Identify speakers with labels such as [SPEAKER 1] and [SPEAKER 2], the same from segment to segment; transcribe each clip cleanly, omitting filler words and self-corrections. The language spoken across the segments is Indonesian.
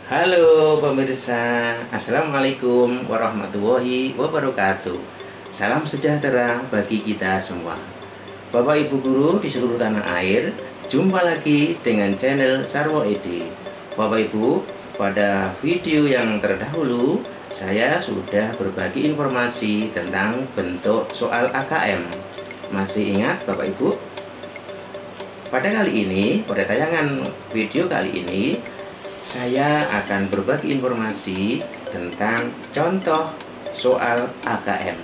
[SPEAKER 1] Halo pemirsa, Assalamualaikum warahmatullahi wabarakatuh. Salam sejahtera bagi kita semua. Bapak Ibu Guru di seluruh tanah air, jumpa lagi dengan channel Sarwo Edi. Bapak Ibu, pada video yang terdahulu saya sudah berbagi informasi tentang bentuk soal AKM. Masih ingat Bapak Ibu? Pada tayangan video kali ini saya akan berbagi informasi tentang contoh soal AKM.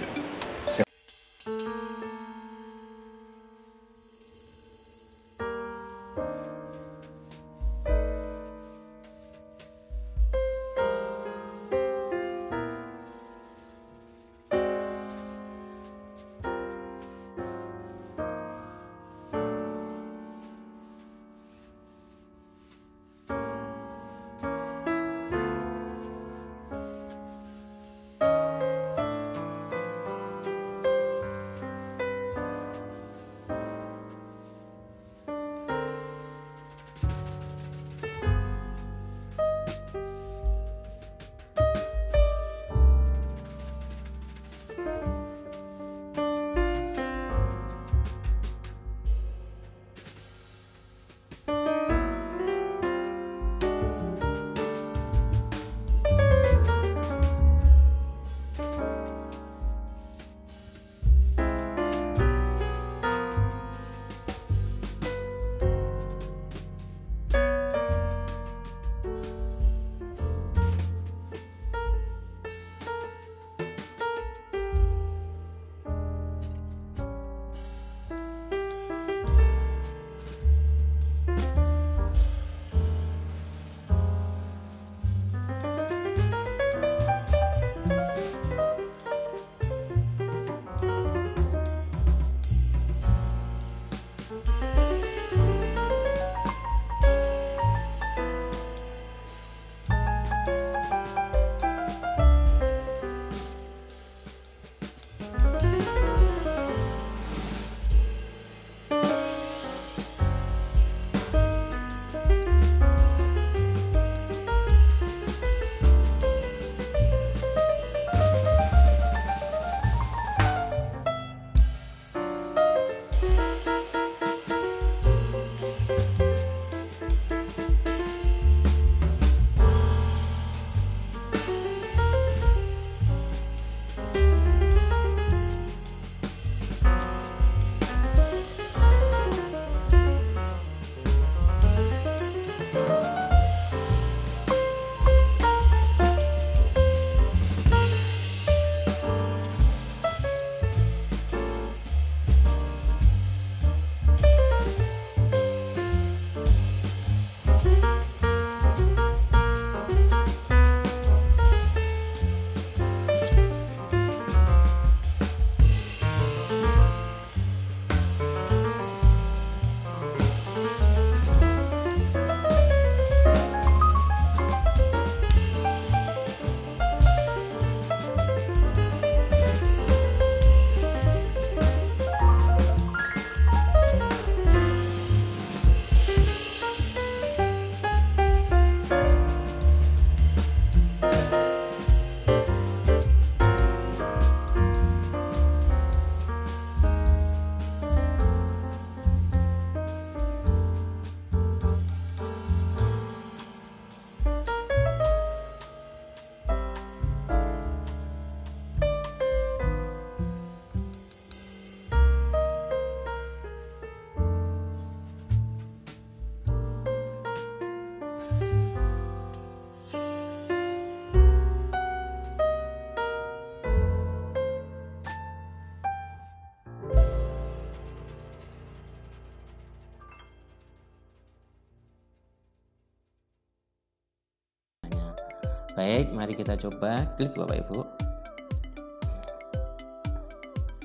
[SPEAKER 1] Baik, mari kita coba klik Bapak Ibu.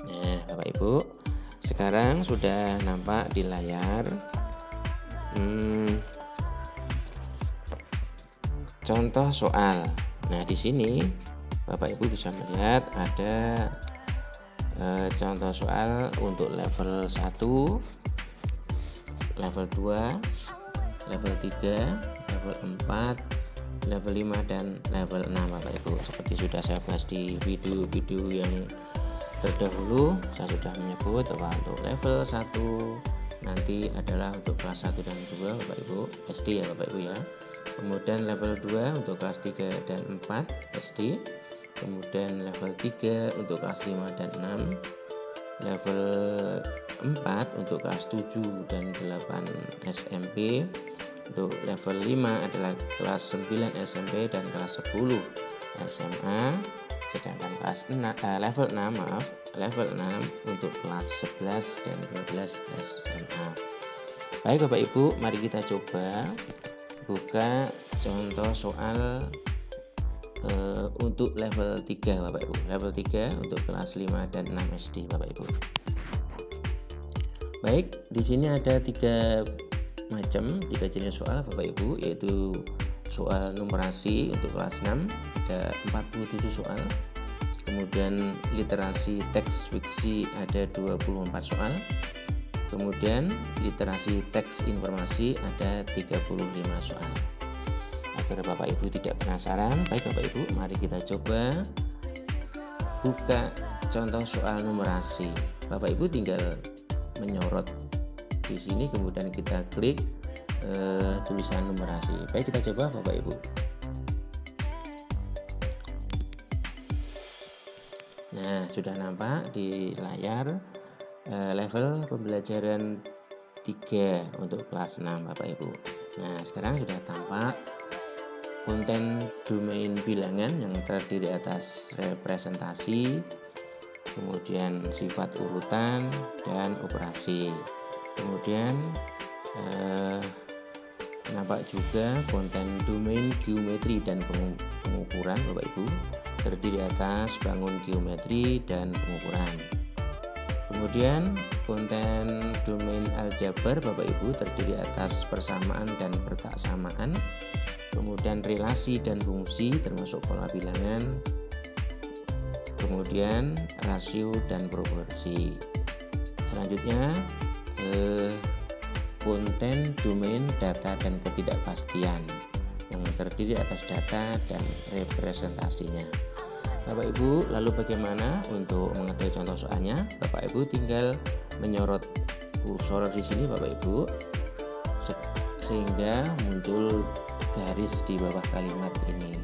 [SPEAKER 1] Nah, Bapak Ibu, sekarang sudah nampak di layar contoh soal. Nah, di sini Bapak Ibu bisa melihat ada contoh soal untuk level 1, level 2, level 3, level 4, level 5 dan level 6 Bapak Ibu. Seperti sudah saya bahas di video-video yang terdahulu, saya sudah menyebut bahwa untuk level 1 nanti adalah untuk kelas 1 dan 2 Bapak Ibu SD ya Bapak Ibu ya. Kemudian level 2 untuk kelas 3 dan 4 SD. Kemudian level 3 untuk kelas 5 dan 6. Level 4 untuk kelas 7 dan 8 SMP. Untuk level 5 adalah kelas 9 SMP dan kelas 10 SMA. Sedangkan level 6 untuk kelas 11 dan 12 SMA. Baik Bapak Ibu, mari kita coba buka contoh soal untuk level 3 Bapak Ibu. Level 3 untuk kelas 5 dan 6 SD Bapak Ibu. Baik, di sini ada 3 jenis soal Bapak Ibu, yaitu soal numerasi untuk kelas 6 ada 47 soal. Kemudian literasi teks fiksi ada 24 soal. Kemudian literasi teks informasi ada 35 soal. Agar Bapak Ibu tidak penasaran, baik Bapak Ibu, mari kita coba buka contoh soal numerasi. Bapak Ibu tinggal menyorot di sini, kemudian kita klik tulisan numerasi. Baik, kita coba Bapak Ibu. Nah, sudah nampak di layar level pembelajaran 3 untuk kelas 6 Bapak Ibu. Nah, sekarang sudah tampak konten domain bilangan yang terdiri atas representasi, kemudian sifat urutan dan operasi. Kemudian nampak juga konten domain geometri dan pengukuran Bapak Ibu, terdiri atas bangun geometri dan pengukuran. Kemudian konten domain aljabar Bapak Ibu terdiri atas persamaan dan pertaksamaan, kemudian relasi dan fungsi termasuk pola bilangan, kemudian rasio dan proporsi. Selanjutnya konten domain data dan ketidakpastian yang terdiri atas data dan representasinya. Bapak Ibu, lalu bagaimana untuk mengetahui contoh soalnya? Bapak Ibu tinggal menyorot kursor di sini Bapak Ibu, sehingga muncul garis di bawah kalimat ini.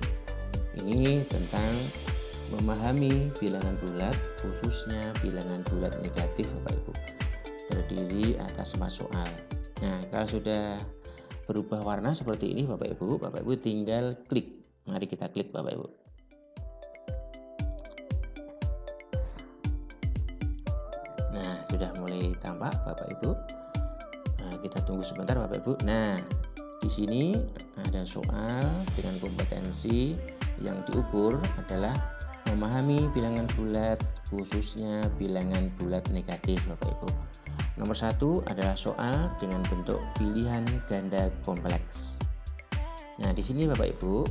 [SPEAKER 1] Ini tentang memahami bilangan bulat, khususnya bilangan bulat negatif Bapak Ibu, terdiri atas 4 soal. Nah, kalau sudah berubah warna seperti ini Bapak Ibu tinggal klik. Mari kita klik Bapak Ibu. Nah, sudah mulai tampak Bapak Ibu. Nah, kita tunggu sebentar Bapak Ibu. Nah, di sini ada soal dengan kompetensi yang diukur adalah memahami bilangan bulat, khususnya bilangan bulat negatif Bapak Ibu. Nomor 1 adalah soal dengan bentuk pilihan ganda kompleks. Nah, di sini Bapak Ibu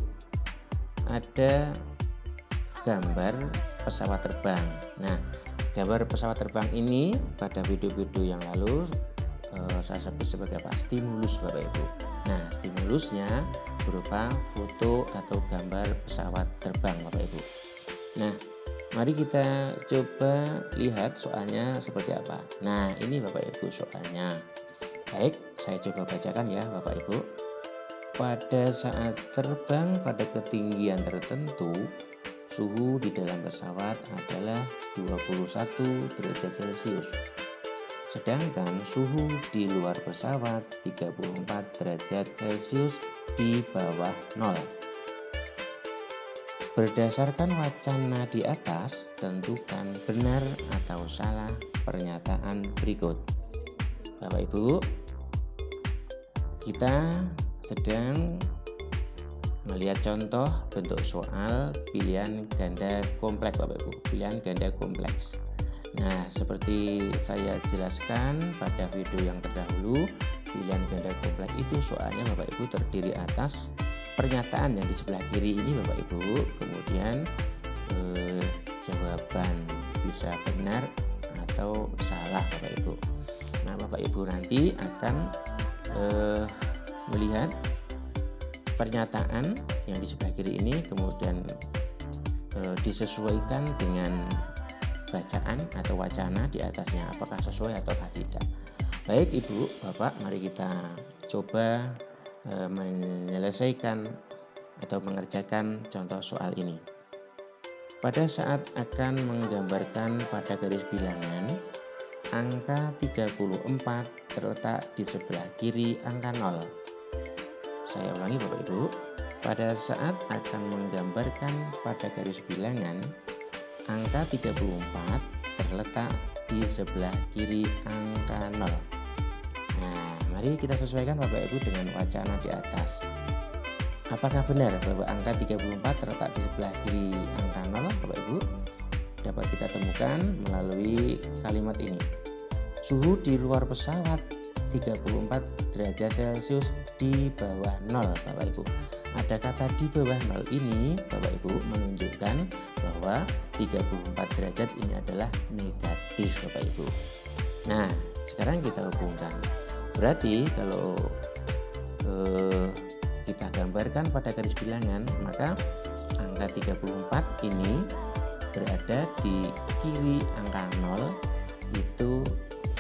[SPEAKER 1] ada gambar pesawat terbang. Nah, gambar pesawat terbang ini pada video-video yang lalu saya sebut sebagai apa? Stimulus Bapak Ibu. Nah, stimulusnya berupa foto atau gambar pesawat terbang Bapak Ibu. Nah, mari kita coba lihat soalnya seperti apa. Nah, ini Bapak Ibu soalnya. Baik, saya coba bacakan ya Bapak Ibu. Pada saat terbang pada ketinggian tertentu, suhu di dalam pesawat adalah 21 derajat Celcius. Sedangkan suhu di luar pesawat 34 derajat Celcius di bawah 0. Berdasarkan wacana di atas, tentukan benar atau salah pernyataan berikut. Bapak Ibu, kita sedang melihat contoh bentuk soal pilihan ganda kompleks Bapak Ibu, pilihan ganda kompleks. Nah, seperti saya jelaskan pada video yang terdahulu, pilihan ganda kompleks itu soalnya Bapak Ibu terdiri atas pernyataan yang di sebelah kiri ini Bapak Ibu, kemudian jawaban bisa benar atau salah Bapak Ibu. Nah, Bapak Ibu nanti akan melihat pernyataan yang di sebelah kiri ini kemudian disesuaikan dengan bacaan atau wacana di atasnya, apakah sesuai atau tidak. Baik Ibu, Bapak, mari kita coba menyelesaikan atau mengerjakan contoh soal ini. Pada saat akan menggambarkan pada garis bilangan, angka 34 terletak di sebelah kiri angka 0. Saya ulangi Bapak Ibu, pada saat akan menggambarkan pada garis bilangan, angka 34 terletak di sebelah kiri angka 0. Nah, mari kita sesuaikan Bapak Ibu dengan wacana di atas. Apakah benar bahwa angka 34 terletak di sebelah kiri angka 0, Bapak Ibu? Dapat kita temukan melalui kalimat ini. Suhu di luar pesawat 34 derajat Celcius di bawah 0, Bapak Ibu. Ada kata di bawah 0 ini, Bapak Ibu, menunjukkan bahwa 34 derajat ini adalah negatif, Bapak Ibu. Nah, sekarang kita hubungkan. Berarti kalau kita gambarkan pada garis bilangan, maka angka 34 ini berada di kiri angka 0, itu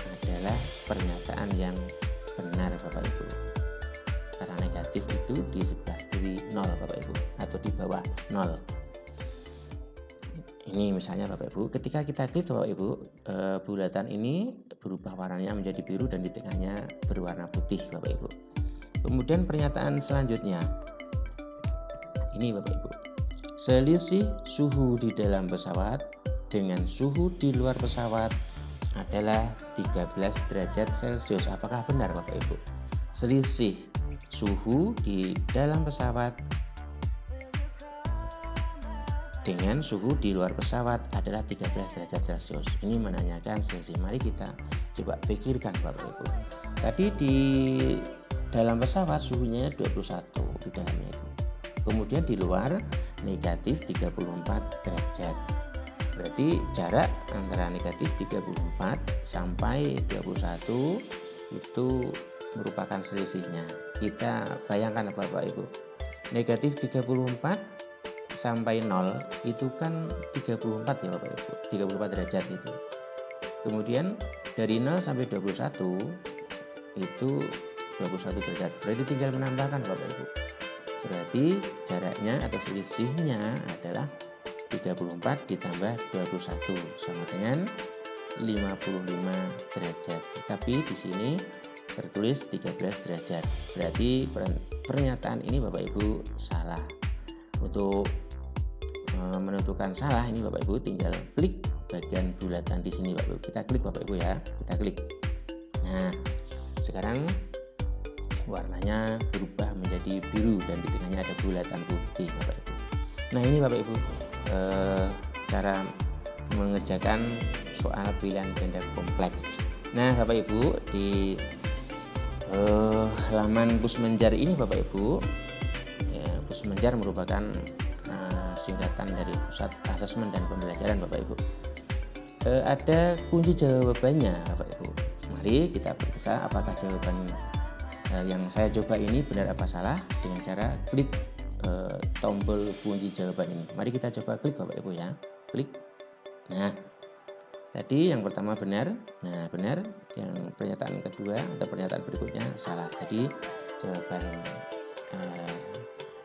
[SPEAKER 1] adalah pernyataan yang benar Bapak Ibu. Karena negatif itu di sebelah kiri 0 Bapak Ibu, atau di bawah 0. Ini misalnya Bapak Ibu, ketika kita klik Bapak Ibu, bulatan ini berubah warnanya menjadi biru dan di tengahnya berwarna putih Bapak Ibu. Kemudian pernyataan selanjutnya, ini Bapak Ibu, selisih suhu di dalam pesawat dengan suhu di luar pesawat adalah 13 derajat Celcius. Apakah benar Bapak Ibu? Selisih suhu di dalam pesawat dengan suhu di luar pesawat adalah 13 derajat Celcius. Ini menanyakan selisih. Mari kita coba pikirkan Bapak Ibu. Tadi di dalam pesawat suhunya 21 di dalamnya itu. Kemudian di luar negatif 34 derajat. Berarti jarak antara negatif 34 sampai 21 itu merupakan selisihnya. Kita bayangkan Bapak Ibu. Negatif 34 sampai 0 itu kan 34 ya Bapak Ibu. 34 derajat itu. Kemudian dari 0 sampai 21 itu 21 derajat. Berarti tinggal menambahkan Bapak Ibu. Berarti jaraknya atau selisihnya adalah 34 ditambah 21 sama dengan 55 derajat. Tapi di sini tertulis 13 derajat. Berarti pernyataan ini Bapak Ibu salah. Untuk menentukan salah ini Bapak Ibu tinggal klik bagian bulatan di sini Bapak Ibu. Kita klik Bapak Ibu ya. Kita klik. Nah, sekarang warnanya berubah menjadi biru dan di tengahnya ada bulatan putih Bapak Ibu. Nah, ini Bapak Ibu cara mengerjakan soal pilihan ganda kompleks. Nah Bapak Ibu, di halaman Pusmenjar ini Bapak Ibu, ya, Pusmenjar merupakan singkatan dari Pusat Asesmen dan Pembelajaran Bapak Ibu. Ada kunci jawabannya Bapak Ibu. Mari kita periksa apakah jawaban yang saya coba ini benar apa salah dengan cara klik tombol kunci jawaban ini. Mari kita coba klik Bapak Ibu ya. Klik. Nah, tadi yang pertama benar. Nah, benar. Yang pernyataan kedua atau pernyataan berikutnya salah. Jadi jawaban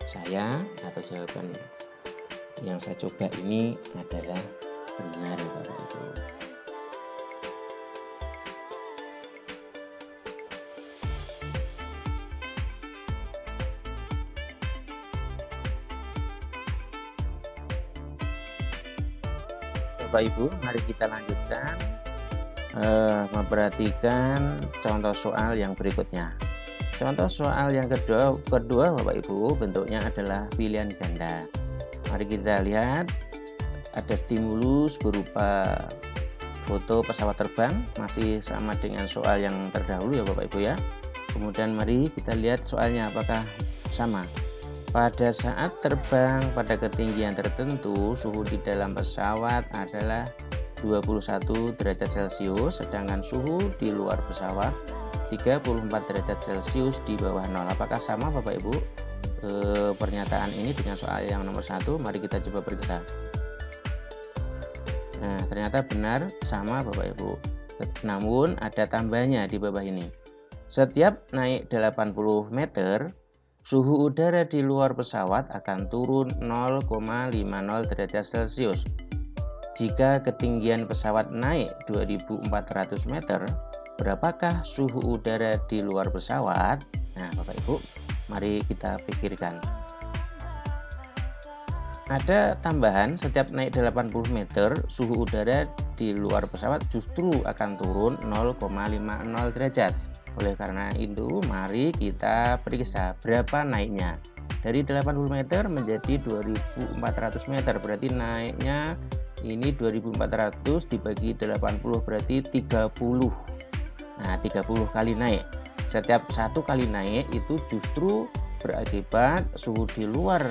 [SPEAKER 1] saya atau jawaban yang saya coba ini adalah benar Bapak Ibu. Bapak Ibu, mari kita lanjutkan memperhatikan contoh soal yang berikutnya. Contoh soal yang kedua Bapak Ibu, bentuknya adalah pilihan ganda. Mari kita lihat, ada stimulus berupa foto pesawat terbang, masih sama dengan soal yang terdahulu ya Bapak Ibu ya. Kemudian mari kita lihat soalnya apakah sama. Pada saat terbang pada ketinggian tertentu, suhu di dalam pesawat adalah 21 derajat Celcius, sedangkan suhu di luar pesawat 34 derajat Celcius di bawah 0. Apakah sama Bapak Ibu? pernyataan ini dengan soal yang nomor 1. Mari kita coba periksa. Nah, ternyata benar sama Bapak Ibu. Namun ada tambahnya di bawah ini. Setiap naik 80 meter, suhu udara di luar pesawat akan turun 0,50 derajat Celcius. Jika ketinggian pesawat naik 2400 meter, berapakah suhu udara di luar pesawat? Nah, Bapak Ibu, mari kita pikirkan. Ada tambahan, setiap naik 80 meter, suhu udara di luar pesawat justru akan turun 0,50 derajat. Oleh karena itu, mari kita periksa berapa naiknya. Dari 80 meter menjadi 2400 meter, berarti naiknya ini 2400 dibagi 80 berarti 30. Nah, 30 kali naik. Setiap satu kali naik itu justru berakibat suhu di luar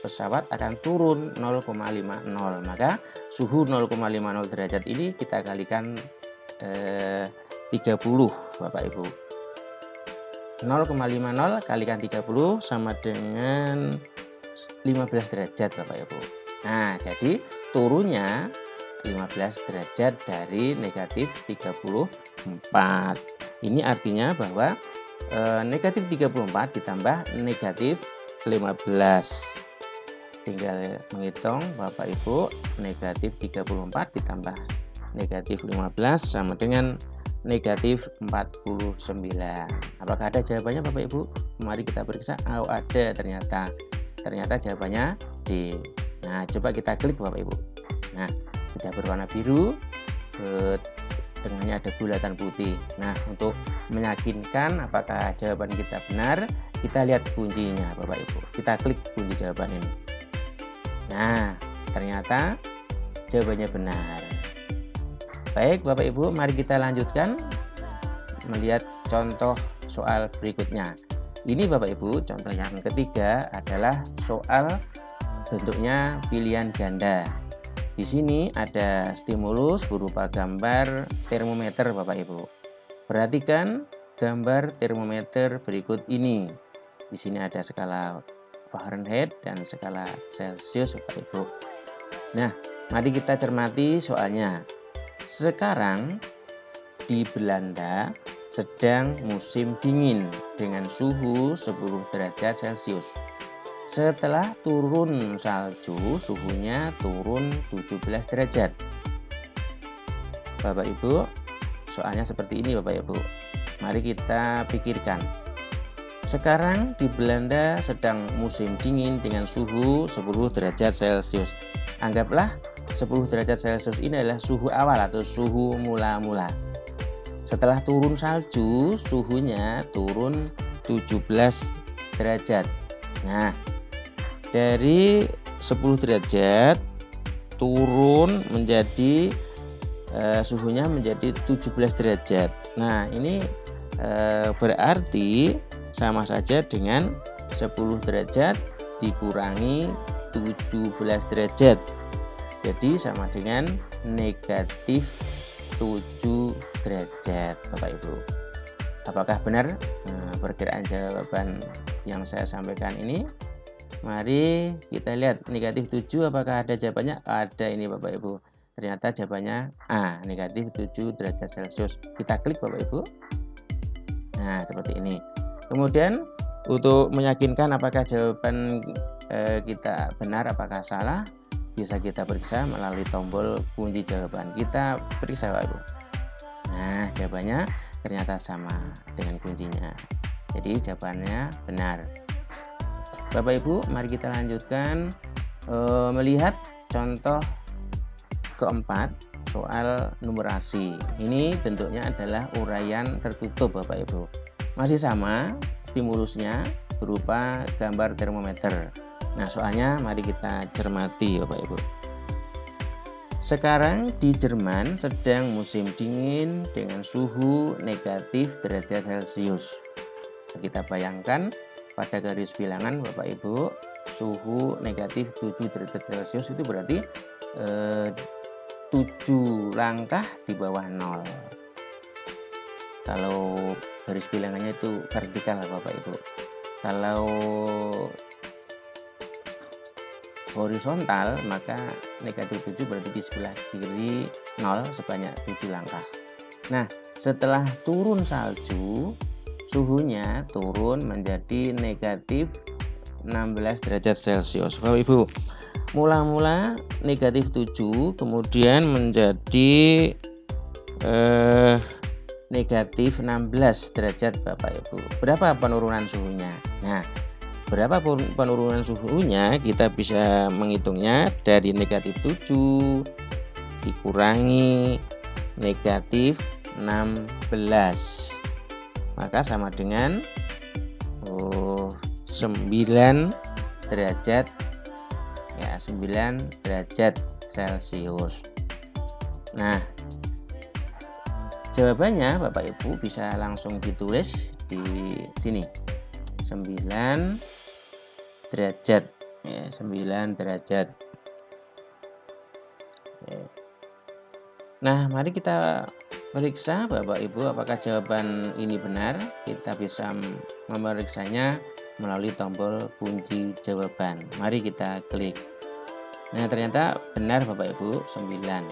[SPEAKER 1] pesawat akan turun 0,50. Maka suhu 0,50 derajat ini kita kalikan 30 Bapak Ibu. 0,50 kalikan 30 sama dengan 15 derajat Bapak Ibu. Nah, jadi turunnya 15 derajat dari negatif 34. Ini artinya bahwa negatif 34 ditambah negatif 15. Tinggal menghitung Bapak Ibu, negatif 34 ditambah negatif 15 sama dengan negatif 49. Apakah ada jawabannya Bapak Ibu? Mari kita periksa. Oh, ada ternyata. Ternyata jawabannya D. Nah, coba kita klik Bapak Ibu. Nah, sudah berwarna biru, dengannya ada bulatan putih. Nah, untuk meyakinkan apakah jawaban kita benar, kita lihat kuncinya Bapak Ibu. Kita klik kunci jawaban ini. Nah, ternyata jawabannya benar. Baik Bapak Ibu, mari kita lanjutkan melihat contoh soal berikutnya. Ini Bapak Ibu, contoh yang ketiga adalah soal bentuknya pilihan ganda. Di sini ada stimulus berupa gambar termometer Bapak Ibu. Perhatikan gambar termometer berikut ini. Di sini ada skala Fahrenheit dan skala Celcius Bapak Ibu. Nah, mari kita cermati soalnya. Sekarang di Belanda sedang musim dingin dengan suhu 10 derajat Celcius. Setelah turun salju, suhunya turun 17 derajat. Bapak Ibu, soalnya seperti ini Bapak Ibu. Mari kita pikirkan. Sekarang di Belanda sedang musim dingin dengan suhu 10 derajat Celcius. Anggaplah 10 derajat Celcius ini adalah suhu awal atau suhu mula-mula. Setelah turun salju, suhunya turun 17 derajat. Nah, dari 10 derajat turun menjadi suhunya menjadi 17 derajat. Nah, ini berarti sama saja dengan 10 derajat dikurangi 17 derajat. Jadi sama dengan negatif 7 derajat Bapak Ibu. Apakah benar perkiraan jawaban yang saya sampaikan ini? Mari kita lihat negatif 7 apakah ada jawabannya? Ada ini Bapak Ibu. Ternyata jawabannya A, negatif 7 derajat Celcius. Kita klik Bapak Ibu. Nah, seperti ini. Kemudian untuk meyakinkan apakah jawaban kita benar apakah salah, bisa kita periksa melalui tombol kunci jawaban. Kita periksa Bapak Ibu. Nah, jawabannya ternyata sama dengan kuncinya. Jadi jawabannya benar. Bapak Ibu, mari kita lanjutkan melihat contoh keempat soal numerasi. Ini bentuknya adalah uraian tertutup Bapak Ibu. Masih sama, stimulusnya berupa gambar termometer. Nah, soalnya mari kita cermati Bapak Ibu. Sekarang di Jerman sedang musim dingin dengan suhu negatif derajat Celcius. Kita bayangkan pada garis bilangan Bapak Ibu, suhu negatif 7 derajat Celcius itu berarti 7 langkah di bawah 0. Kalau garis bilangannya itu vertikal Bapak Ibu. Kalau horizontal maka negatif 7 berarti di sebelah kiri 0 sebanyak 7 langkah. Nah, setelah turun salju, suhunya turun menjadi negatif 16 derajat Celcius. Bapak Ibu, mula-mula negatif 7 kemudian menjadi negatif 16 derajat Bapak Ibu. Berapa penurunan suhunya? Nah, berapa penurunan suhunya kita bisa menghitungnya dari negatif 7 dikurangi negatif 16, maka sama dengan 9 derajat ya, 9 derajat Celcius. Nah, jawabannya Bapak Ibu bisa langsung ditulis di sini, 9 derajat ya, 9 derajat. Nah, mari kita periksa Bapak Ibu apakah jawaban ini benar. Kita bisa memeriksanya melalui tombol kunci jawaban. Mari kita klik. Nah, ternyata benar Bapak Ibu, 9.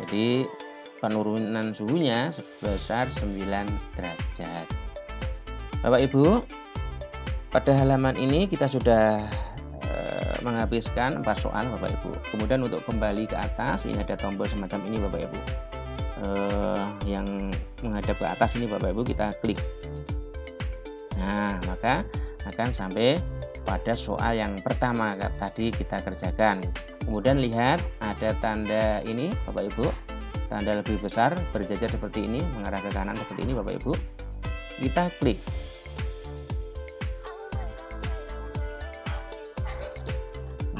[SPEAKER 1] Jadi penurunan suhunya sebesar 9 derajat. Bapak Ibu, pada halaman ini kita sudah menghabiskan 4 soal Bapak Ibu. Kemudian untuk kembali ke atas ini ada tombol semacam ini Bapak Ibu, yang menghadap ke atas ini Bapak Ibu, kita klik. Nah, maka akan sampai pada soal yang pertama tadi kita kerjakan. Kemudian lihat ada tanda ini Bapak Ibu, tanda lebih besar berjajar seperti ini, mengarah ke kanan seperti ini Bapak Ibu. Kita klik.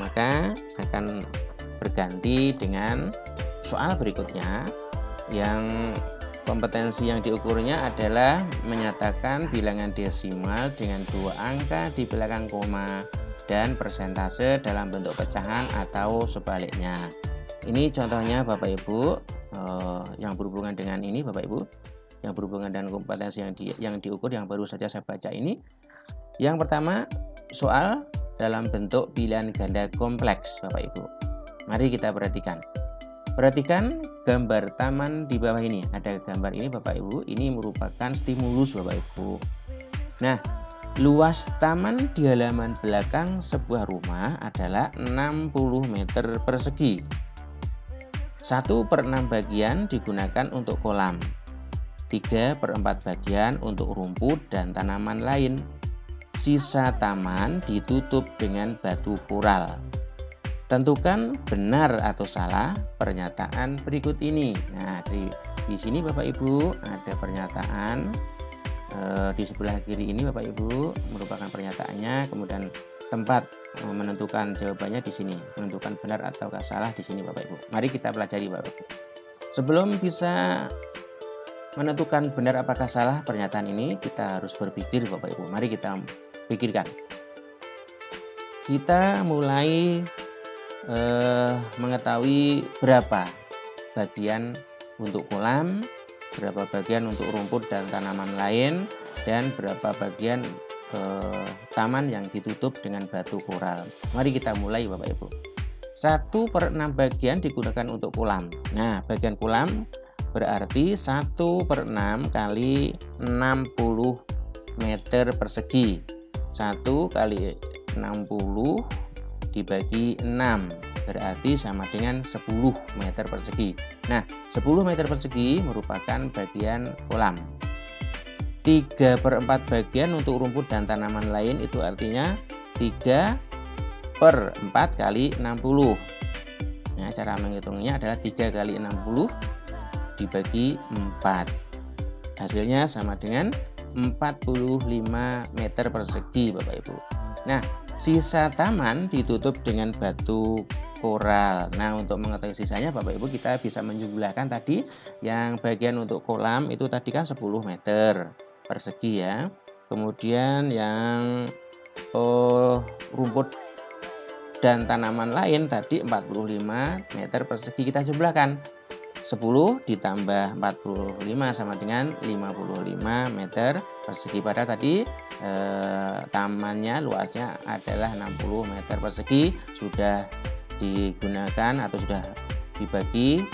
[SPEAKER 1] Maka akan berganti dengan soal berikutnya yang kompetensi yang diukurnya adalah menyatakan bilangan desimal dengan 2 angka di belakang koma dan persentase dalam bentuk pecahan atau sebaliknya. Ini contohnya Bapak Ibu, yang berhubungan dengan ini Bapak Ibu, yang berhubungan dengan kompetensi yang diukur yang baru saja saya baca ini. Yang pertama, soal dalam bentuk pilihan ganda kompleks Bapak Ibu. Mari kita perhatikan. Perhatikan gambar taman di bawah ini. Ada gambar ini Bapak Ibu, ini merupakan stimulus Bapak Ibu. Nah, luas taman di halaman belakang sebuah rumah adalah 60 meter persegi. 1/6 bagian digunakan untuk kolam, 3/4 bagian untuk rumput dan tanaman lain. Sisa taman ditutup dengan batu koral. Tentukan benar atau salah pernyataan berikut ini. Nah, di sini Bapak Ibu ada pernyataan, di sebelah kiri ini Bapak Ibu merupakan pernyataannya, kemudian tempat menentukan jawabannya di sini, menentukan benar atau salah di sini Bapak Ibu. Mari kita pelajari Bapak Ibu. Sebelum bisa menentukan benar apakah salah pernyataan ini, kita harus berpikir Bapak Ibu. Mari kita pikirkan. Kita mulai mengetahui berapa bagian untuk kolam, berapa bagian untuk rumput dan tanaman lain, dan berapa bagian taman yang ditutup dengan batu koral. Mari kita mulai Bapak Ibu. 1/6 bagian digunakan untuk kolam. Nah, bagian kolam berarti 1/6 kali 60 meter persegi. 1 kali 60 dibagi 6 berarti sama dengan 10 meter persegi. Nah, 10 meter persegi merupakan bagian kolam. 3/4 bagian untuk rumput dan tanaman lain, itu artinya 3/4 kali 60. Nah, cara menghitungnya adalah 3 kali 60 dibagi 4. Hasilnya sama dengan 45 meter persegi Bapak Ibu. Nah, sisa taman ditutup dengan batu koral. Nah, untuk mengetahui sisanya Bapak Ibu kita bisa menjumlahkan tadi yang bagian untuk kolam itu tadi kan 10 meter persegi ya. Kemudian yang rumput dan tanaman lain tadi 45 meter persegi, kita jumlahkan. 10 ditambah 45 sama dengan 55 meter persegi. Pada tadi tamannya luasnya adalah 60 meter persegi, sudah digunakan atau sudah dibagi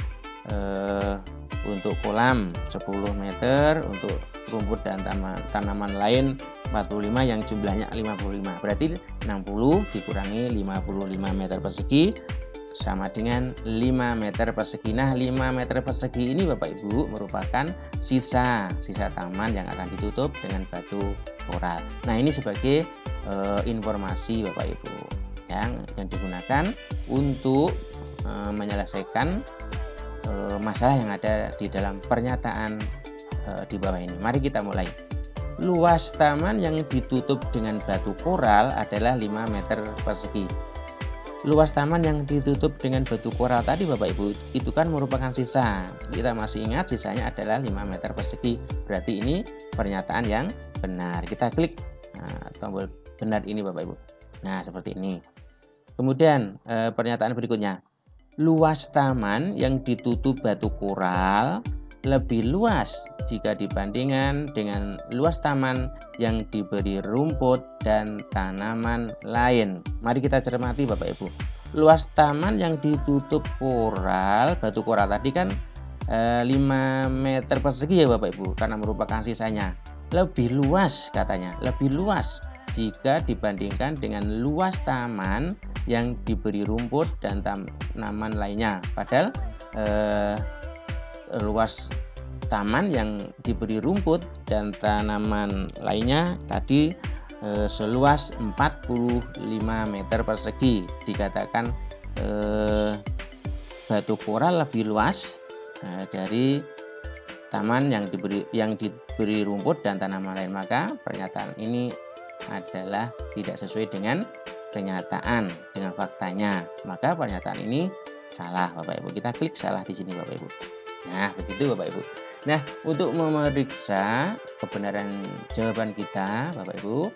[SPEAKER 1] untuk kolam 10 meter, untuk rumput dan tanaman lain 45 yang jumlahnya 55. Berarti 60 dikurangi 55 meter persegi sama dengan 5 meter persegi. Nah, 5 meter persegi ini Bapak Ibu merupakan sisa taman yang akan ditutup dengan batu koral. Nah, ini sebagai informasi Bapak Ibu yang digunakan untuk menyelesaikan masalah yang ada di dalam pernyataan di bawah ini. Mari kita mulai. Luas taman yang ditutup dengan batu koral adalah 5 meter persegi. Luas taman yang ditutup dengan batu koral tadi Bapak Ibu itu kan merupakan sisa. Kita masih ingat sisanya adalah 5 meter persegi. Berarti ini pernyataan yang benar. Kita klik tombol benar ini Bapak Ibu. Nah, seperti ini. Kemudian pernyataan berikutnya. Luas taman yang ditutup batu koral lebih luas jika dibandingkan dengan luas taman yang diberi rumput dan tanaman lain. Mari kita cermati Bapak Ibu. Luas taman yang ditutup koral, batu koral tadi kan 5 meter persegi ya Bapak Ibu, karena merupakan sisanya. Lebih luas katanya, lebih luas jika dibandingkan dengan luas taman yang diberi rumput dan tanaman lainnya. Padahal luas taman yang diberi rumput dan tanaman lainnya tadi seluas 45 meter persegi. Dikatakan batu koral lebih luas dari taman yang diberi rumput dan tanaman lain, maka pernyataan ini adalah tidak sesuai dengan kenyataan, dengan faktanya. Maka pernyataan ini salah Bapak Ibu. Kita klik salah di sini Bapak Ibu. Nah, begitu Bapak Ibu. Nah, untuk memeriksa kebenaran jawaban kita Bapak Ibu,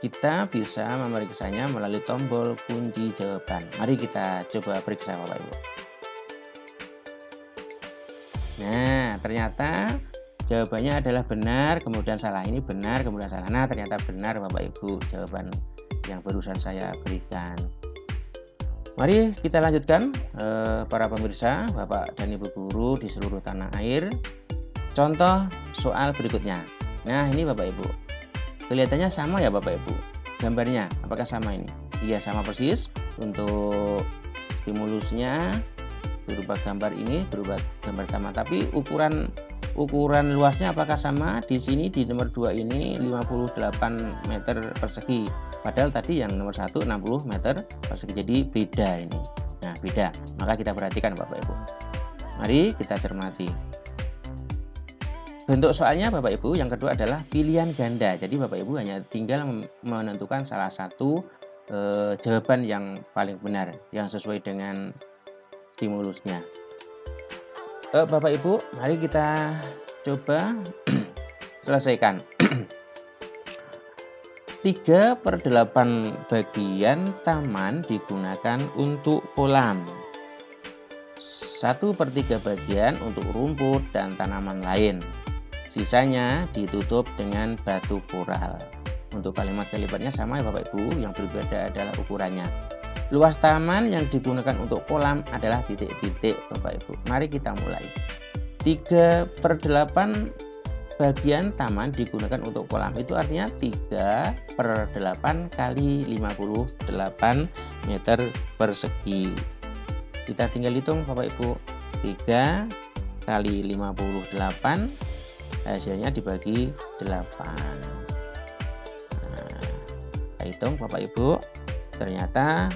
[SPEAKER 1] kita bisa memeriksanya melalui tombol kunci jawaban. Mari kita coba periksa Bapak Ibu. Nah, ternyata jawabannya adalah benar, kemudian salah. Ini benar, kemudian salah. Nah, ternyata benar Bapak Ibu jawaban yang barusan saya berikan. Mari kita lanjutkan para pemirsa, Bapak dan Ibu guru di seluruh tanah air. Contoh soal berikutnya. Nah, ini Bapak Ibu. Kelihatannya sama ya Bapak Ibu. Gambarnya apakah sama ini? Iya, sama persis. Untuk stimulusnya berupa gambar ini, berupa gambar taman, tapi ukuran luasnya apakah sama? Di sini di nomor 2 ini 58 meter persegi. Padahal tadi yang nomor 1 60 meter persegi. Jadi beda ini. Nah, beda. Maka kita perhatikan Bapak Ibu. Mari kita cermati. Bentuk soalnya Bapak Ibu yang kedua adalah pilihan ganda. Jadi Bapak Ibu hanya tinggal menentukan salah satu jawaban yang paling benar, yang sesuai dengan stimulusnya. Bapak Ibu, mari kita coba selesaikan. 3/8 bagian taman digunakan untuk kolam. 1/3 bagian untuk rumput dan tanaman lain. Sisanya ditutup dengan batu koral. Untuk kalimat-kalimatnya sama ya Bapak Ibu, yang berbeda adalah ukurannya. Luas taman yang digunakan untuk kolam adalah titik-titik Bapak Ibu. Mari kita mulai. 3/8 bagian taman digunakan untuk kolam. Itu artinya 3/8 kali 58 meter persegi. Kita tinggal hitung Bapak Ibu. 3 kali 58 hasilnya dibagi 8. Nah, kita hitung Bapak Ibu. Ternyata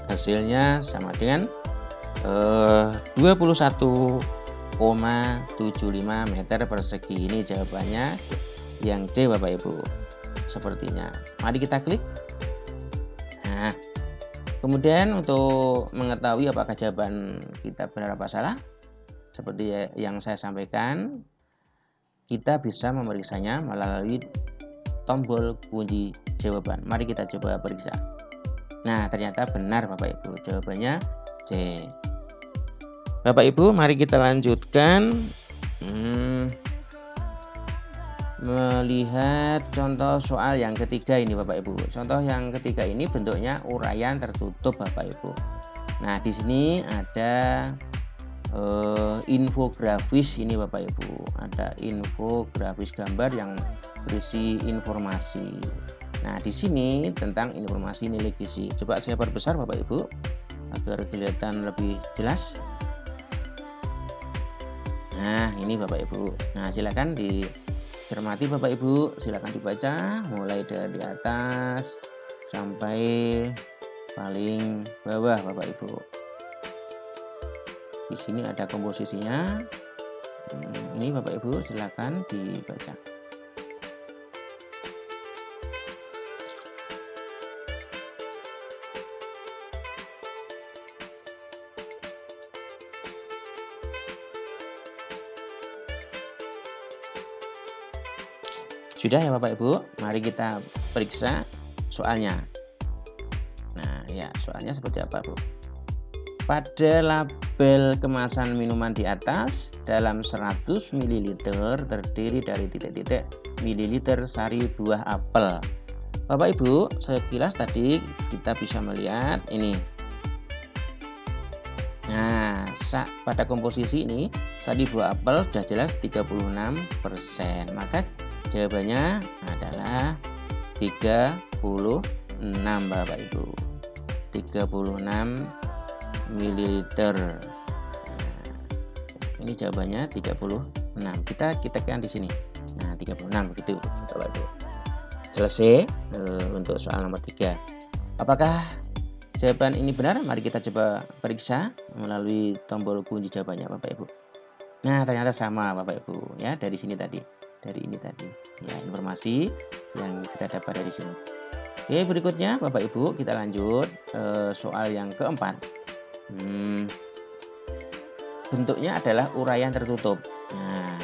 [SPEAKER 1] hasilnya sama dengan 21,75 meter persegi. Ini jawabannya yang C Bapak Ibu. Sepertinya. Mari kita klik. Nah, kemudian untuk mengetahui apakah jawaban kita benar apa salah, seperti yang saya sampaikan, kita bisa memeriksanya melalui tombol kunci jawaban. Mari kita coba periksa. Nah, ternyata benar Bapak Ibu. Jawabannya C. Bapak Ibu, mari kita lanjutkan melihat contoh soal yang ketiga ini Bapak Ibu. Contoh yang ketiga ini bentuknya uraian tertutup Bapak Ibu. Nah, di sini ada infografis ini Bapak Ibu. Ada infografis gambar yang berisi informasi. Nah, di sini tentang informasi nilai gizi. Coba saya perbesar Bapak Ibu agar kelihatan lebih jelas. Nah, ini Bapak Ibu. Nah, silakan dicermati Bapak Ibu, silakan dibaca mulai dari atas sampai paling bawah Bapak Ibu. Di sini ada komposisinya. Ini Bapak Ibu silakan dibaca. Sudah ya Bapak Ibu, mari kita periksa soalnya. Nah ya, soalnya seperti apa Bu? Pada label kemasan minuman di atas, dalam 100 ml terdiri dari titik-titik mililiter sari buah apel. Bapak Ibu, saya kilas tadi kita bisa melihat ini. Nah, pada komposisi ini sari buah apel sudah jelas 36%. Maka jawabannya adalah 36 Bapak Ibu. 36 mililiter. Nah, ini jawabannya 36. Kita kan di sini. Nah, 36 begitu Bapak Ibu. Selesai untuk soal nomor 3. Apakah jawaban ini benar? Mari kita coba periksa melalui tombol kunci jawabannya Bapak Ibu. Nah, ternyata sama Bapak Ibu ya, dari sini tadi. Dari ini tadi ya, informasi yang kita dapat dari sini. Oke, berikutnya Bapak Ibu kita lanjut soal yang keempat. Bentuknya adalah uraian tertutup. Nah,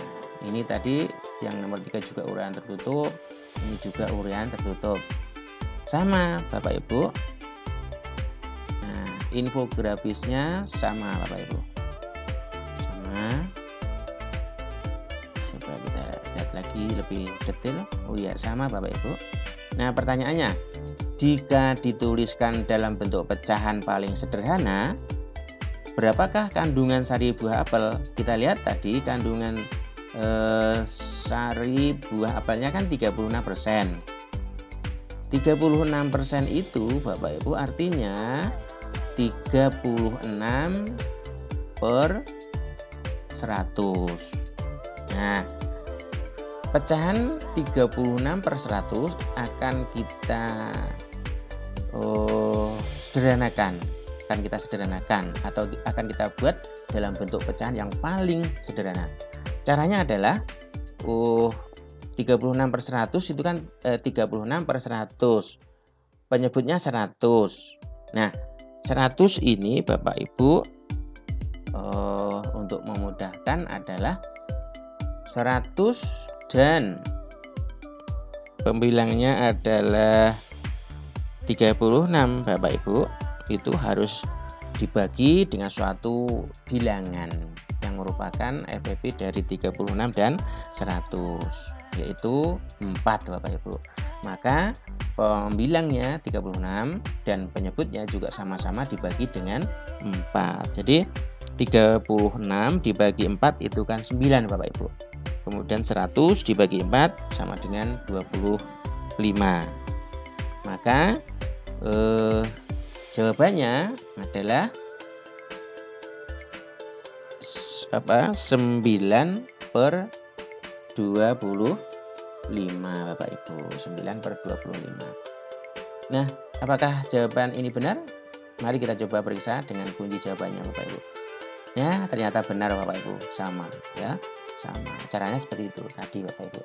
[SPEAKER 1] ini tadi yang nomor 3 juga uraian tertutup, ini juga uraian tertutup. Sama Bapak Ibu. Nah, infografisnya sama Bapak Ibu. Sama. Coba kita lihat lagi lebih detail. Oh ya, sama Bapak Ibu. Nah, pertanyaannya, jika dituliskan dalam bentuk pecahan paling sederhana, berapakah kandungan sari buah apel? Kita lihat tadi kandungan sari buah apelnya kan 36%. 36% itu Bapak Ibu artinya 36 per 100. Nah, pecahan 36 per 100 akan kita sederhanakan. Atau akan kita buat dalam bentuk pecahan yang paling sederhana. Caranya adalah 36 per 100 itu kan 36 per 100. Penyebutnya 100. Nah, 100 ini Bapak Ibu untuk memudahkan adalah 100 dan pembilangnya adalah 36 Bapak Ibu, itu harus dibagi dengan suatu bilangan yang merupakan FPP dari 36 dan 100, yaitu 4 Bapak Ibu. Maka pembilangnya 36 dan penyebutnya juga sama-sama dibagi dengan 4. Jadi 36 dibagi 4 itu kan 9 Bapak Ibu. Kemudian 100 dibagi 4 sama dengan 25. Maka jawabannya adalah 9 per 25 Bapak Ibu. 9 per 25. Nah, apakah jawaban ini benar? Mari kita coba periksa dengan kunci jawabannya Bapak Ibu. Ya, ternyata benar Bapak Ibu, sama ya. Sama. Caranya seperti itu tadi Bapak Ibu.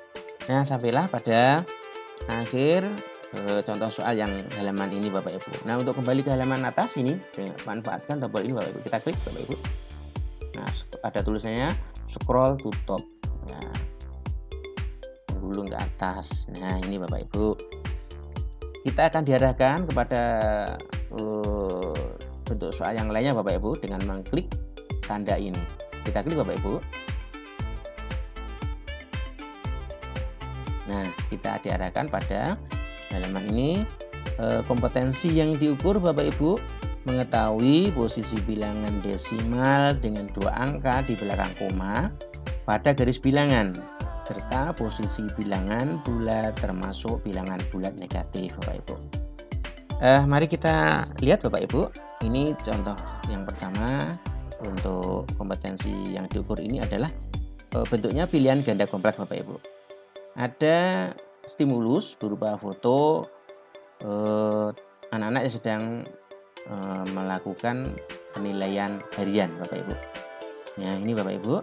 [SPEAKER 1] Nah, sampailah pada akhir contoh soal yang halaman ini Bapak Ibu. Nah, untuk kembali ke halaman atas ini, manfaatkan tombol ini Bapak Ibu. Kita klik Bapak Ibu. Nah, ada tulisannya scroll to top. Nah, gulung ke atas. Nah, ini Bapak Ibu. Kita akan diarahkan kepada bentuk soal yang lainnya Bapak Ibu dengan mengklik tanda ini. Kita klik Bapak Ibu. Nah, kita diarahkan pada halaman ini. Kompetensi yang diukur Bapak Ibu, mengetahui posisi bilangan desimal dengan 2 angka di belakang koma pada garis bilangan, serta posisi bilangan bulat termasuk bilangan bulat negatif Bapak Ibu. Mari kita lihat Bapak Ibu. Ini contoh yang pertama. Untuk kompetensi yang diukur ini adalah bentuknya pilihan ganda kompleks Bapak Ibu. Ada stimulus berupa foto anak-anak yang sedang melakukan penilaian harian Bapak Ibu. Nah, ini Bapak Ibu.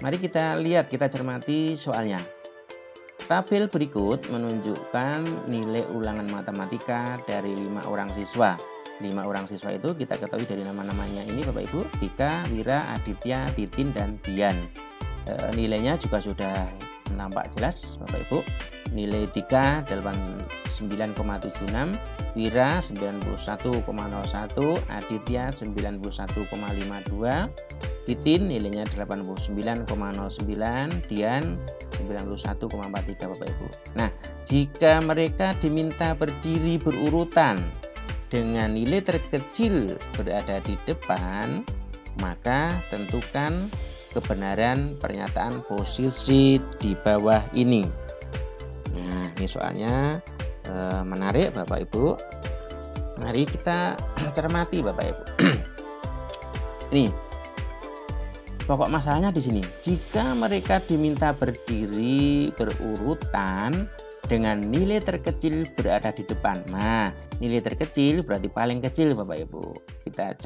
[SPEAKER 1] Mari kita lihat, kita cermati soalnya. Tabel berikut menunjukkan nilai ulangan matematika dari 5 orang siswa. 5 orang siswa itu kita ketahui dari nama-namanya ini Bapak Ibu, Tika, Wira, Aditya, Titin, dan Dian. Nilainya juga sudah nampak jelas Bapak Ibu. Nilai Tika 89,76, Wira 91,01, Aditya 91,52, Titin nilainya 89,09, Dian 91,43 Bapak Ibu. Nah, jika mereka diminta berdiri berurutan dengan nilai terkecil berada di depan, maka tentukan kebenaran pernyataan posisi di bawah ini. Nah, ini soalnya menarik Bapak Ibu. Mari kita cermati Bapak Ibu. Ini pokok masalahnya di sini. Jika mereka diminta berdiri berurutan dengan nilai terkecil berada di depan. Nah, nilai terkecil berarti paling kecil Bapak Ibu. Kita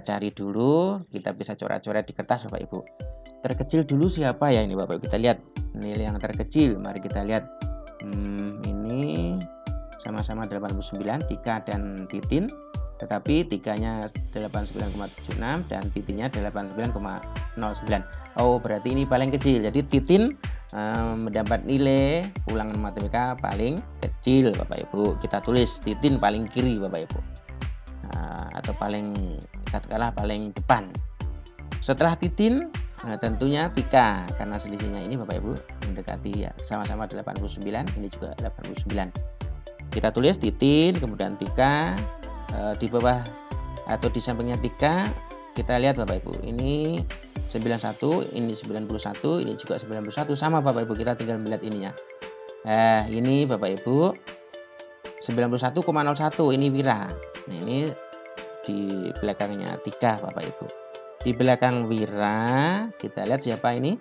[SPEAKER 1] cari dulu, kita bisa coret-coret di kertas Bapak Ibu. Terkecil dulu siapa ya ini Bapak Ibu? Kita lihat nilai yang terkecil. Mari kita lihat. Ini sama-sama 89, Tika dan Titin. Tetapi Tikanya 89,76 dan Titinnya 89,09. Oh, berarti ini paling kecil. Jadi Titin mendapat nilai ulangan matematika paling kecil Bapak Ibu. Kita tulis Titin paling kiri Bapak Ibu. Atau paling, katakanlah paling depan. Setelah Titin tentunya Tika, karena selisihnya ini Bapak Ibu mendekati ya, sama-sama 89, ini juga 89. Kita tulis Titin, kemudian Tika, di bawah atau di sampingnya Tika kita lihat Bapak Ibu, ini 91, ini 91, ini juga 91, sama Bapak Ibu, kita tinggal melihat ininya. Ini Bapak Ibu 91,01, ini Wira. Nah, ini di belakangnya Tika Bapak Ibu. Di belakang Wira kita lihat siapa ini,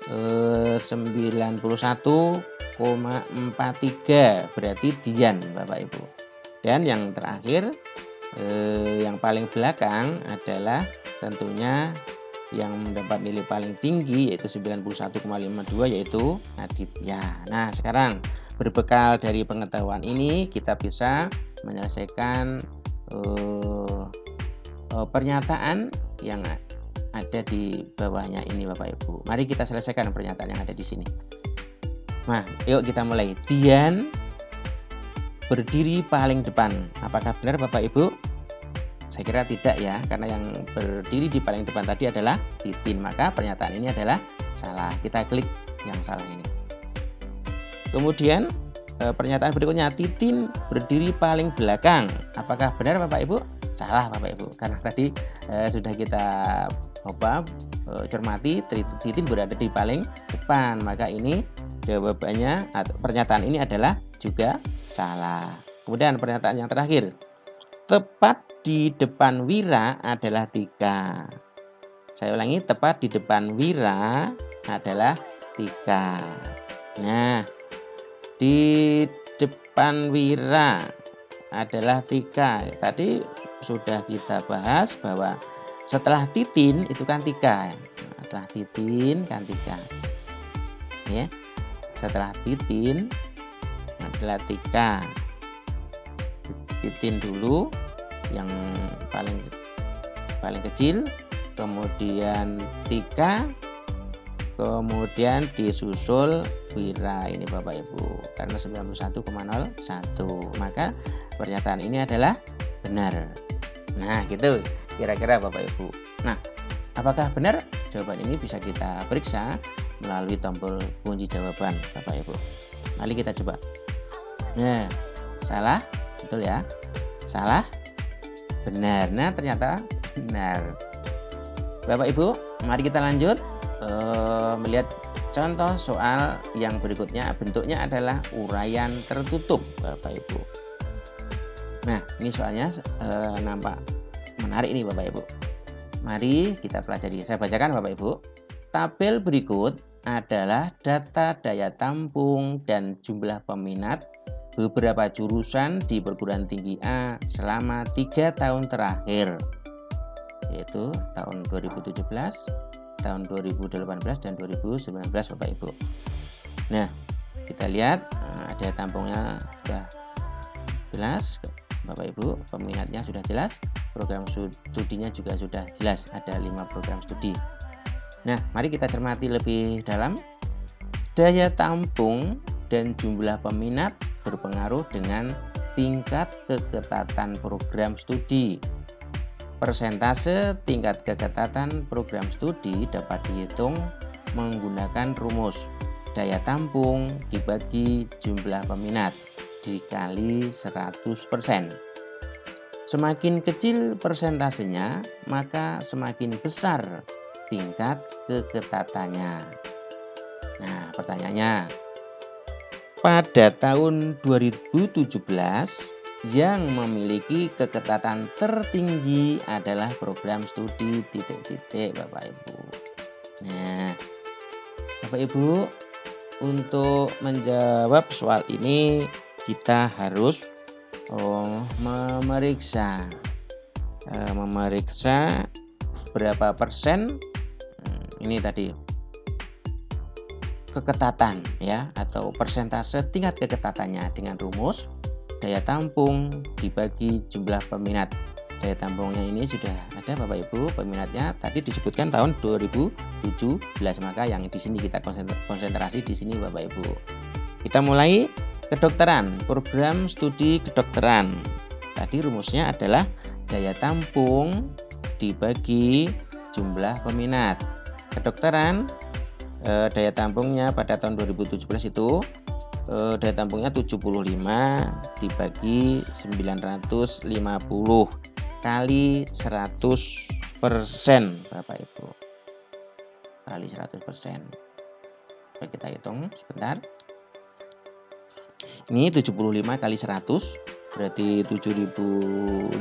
[SPEAKER 1] 91,43, berarti Dian Bapak Ibu. Dan yang terakhir yang paling belakang adalah tentunya yang mendapat nilai paling tinggi yaitu 91,52 yaitu Aditya. Nah, sekarang berbekal dari pengetahuan ini kita bisa menyelesaikan pernyataan yang ada di bawahnya ini Bapak Ibu. Mari kita selesaikan pernyataan yang ada di sini. Nah, yuk kita mulai. Dian berdiri paling depan. Apakah benar Bapak Ibu? Saya kira tidak ya, karena yang berdiri di paling depan tadi adalah Titin. Maka pernyataan ini adalah salah. Kita klik yang salah ini. Kemudian pernyataan berikutnya, Titin berdiri paling belakang. Apakah benar Bapak Ibu? Salah Bapak Ibu, karena tadi sudah kita cermati Titin berada di paling depan, maka ini jawabannya atau pernyataan ini adalah juga salah. Kemudian pernyataan yang terakhir, tepat di depan Wira adalah Tika. Saya ulangi, tepat di depan Wira adalah Tika. Nah, di depan Wira adalah Tika. Tadi sudah kita bahas bahwa setelah Titin itu kan Tika. Nah, setelah Titin kan Tika. Ya. Setelah Titin adalah Tika. Titin dulu yang paling kecil, kemudian Tika, kemudian disusul Wira ini Bapak Ibu, karena 91,01. Maka pernyataan ini adalah benar. Nah, gitu. kira-kira Bapak Ibu. Nah, apakah benar? Jawaban ini bisa kita periksa melalui tombol kunci jawaban Bapak Ibu. Mari kita coba. Nah, salah, betul ya? Salah, benar. Nah, ternyata benar. Bapak Ibu, mari kita lanjut melihat contoh soal yang berikutnya. Bentuknya adalah uraian tertutup Bapak Ibu. Nah, ini soalnya nampak menarik nih Bapak Ibu. Mari kita pelajari. Saya bacakan Bapak Ibu. Tabel berikut adalah data daya tampung dan jumlah peminat beberapa jurusan di perguruan tinggi A selama 3 tahun terakhir, yaitu tahun 2017, tahun 2018, dan 2019 Bapak Ibu. Nah, kita lihat ada tampungnya sudah jelas Bapak Ibu, peminatnya sudah jelas, program studinya juga sudah jelas, ada 5 program studi. Nah, mari kita cermati lebih dalam. Daya tampung dan jumlah peminat berpengaruh dengan tingkat keketatan program studi. Persentase tingkat keketatan program studi dapat dihitung menggunakan rumus daya tampung dibagi jumlah peminat dikali 100%. Semakin kecil persentasenya, maka semakin besar tingkat keketatannya. Nah, pertanyaannya, pada tahun 2017 yang memiliki keketatan tertinggi adalah program studi ... Bapak Ibu. Nah, Bapak Ibu, untuk menjawab soal ini kita harus memeriksa berapa persen ini tadi keketatan ya, atau persentase tingkat keketatannya dengan rumus daya tampung dibagi jumlah peminat. Daya tampungnya ini sudah ada Bapak Ibu, peminatnya tadi disebutkan tahun 2017, maka yang di sini kita konsentrasi di sini Bapak Ibu. Kita mulai kedokteran, program studi kedokteran. Tadi rumusnya adalah daya tampung dibagi jumlah peminat. Kedokteran, daya tampungnya pada tahun 2017 itu daya tampungnya 75 dibagi 950 kali 100% Bapak Ibu, kali 100%. Coba kita hitung sebentar. Ini 75 kali 100 berarti 7.500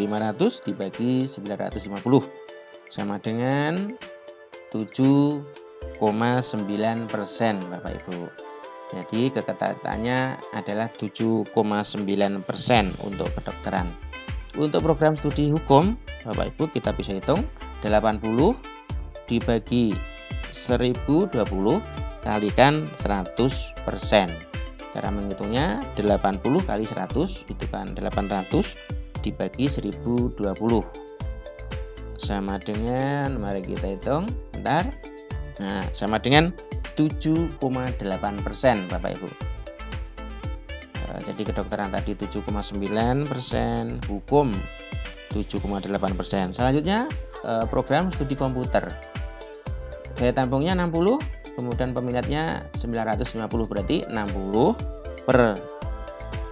[SPEAKER 1] dibagi 950 sama dengan 7,9% Bapak Ibu. Jadi keketatannya adalah 7,9% untuk kedokteran. Untuk program studi hukum Bapak Ibu kita bisa hitung 80 dibagi 1020 kalikan 100%. Cara menghitungnya 80 kali 100 itu kan 800 dibagi 1020 sama dengan, mari kita hitung bentar. Nah, sama dengan 7,8% Bapak Ibu. Jadi kedokteran tadi 7,9%, hukum 7,8%. Selanjutnya program studi komputer. Daya tampungnya 60, kemudian peminatnya 950, berarti 60 per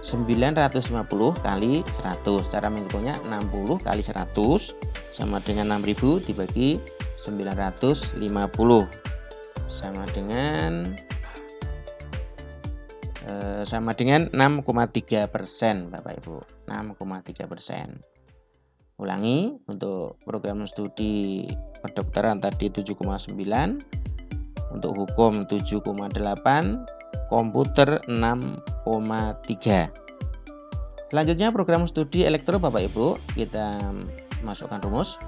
[SPEAKER 1] 950 kali 100. Cara menghitungnya 60 kali 100 sama dengan 6000 dibagi 950 sama dengan 6,3% Bapak Ibu, 6,3%. Ulangi, untuk program studi kedokteran tadi 7,9, untuk hukum 7,8, komputer 6,3. Selanjutnya program studi elektro Bapak Ibu, kita masukkan rumus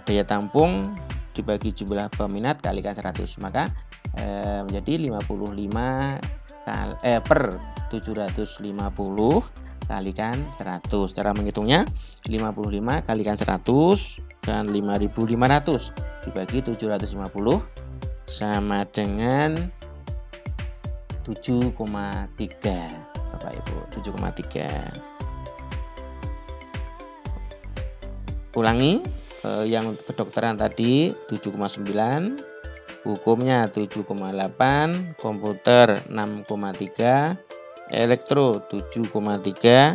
[SPEAKER 1] daya tampung dibagi jumlah peminat kalikan 100, maka menjadi 55 per 750 kalikan 100. Cara menghitungnya 55 kalikan 100 dan 5.500 dibagi 750 sama dengan 7,3 Bapak Ibu, 7,3. Ulangi,
[SPEAKER 2] yang untuk kedokteran tadi 7,9, hukumnya 7,8, komputer 6,3, elektro 7,3.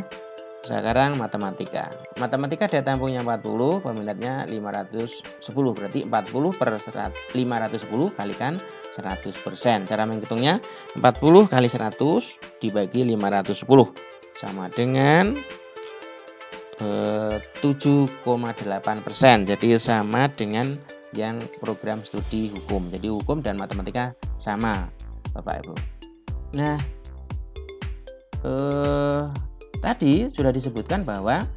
[SPEAKER 2] Sekarang matematika. Matematika daya tampungnya 40, peminatnya 510. Berarti 40 per 510 kalikan 100%. Cara menghitungnya 40 kali 100 dibagi 510 sama dengan 7,8%. Jadi sama dengan yang program studi hukum. Jadi hukum dan matematika sama, Bapak Ibu. Nah, tadi sudah disebutkan bahwa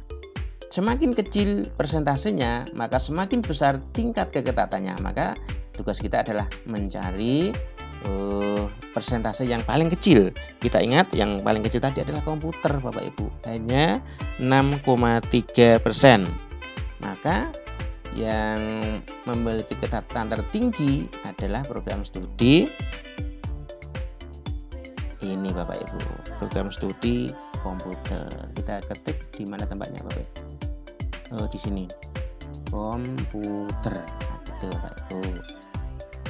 [SPEAKER 2] semakin kecil persentasenya, maka semakin besar tingkat keketatannya. Maka tugas kita adalah mencari persentase yang paling kecil. Kita ingat yang paling kecil tadi adalah komputer, Bapak Ibu, hanya 6,3%. Maka yang memiliki ketatan tertinggi adalah program studi ini, Bapak Ibu, program studi komputer. Kita ketik di mana tempatnya, Bapak Ibu? Di sini, komputer. Nah, gitu, Bapak Ibu.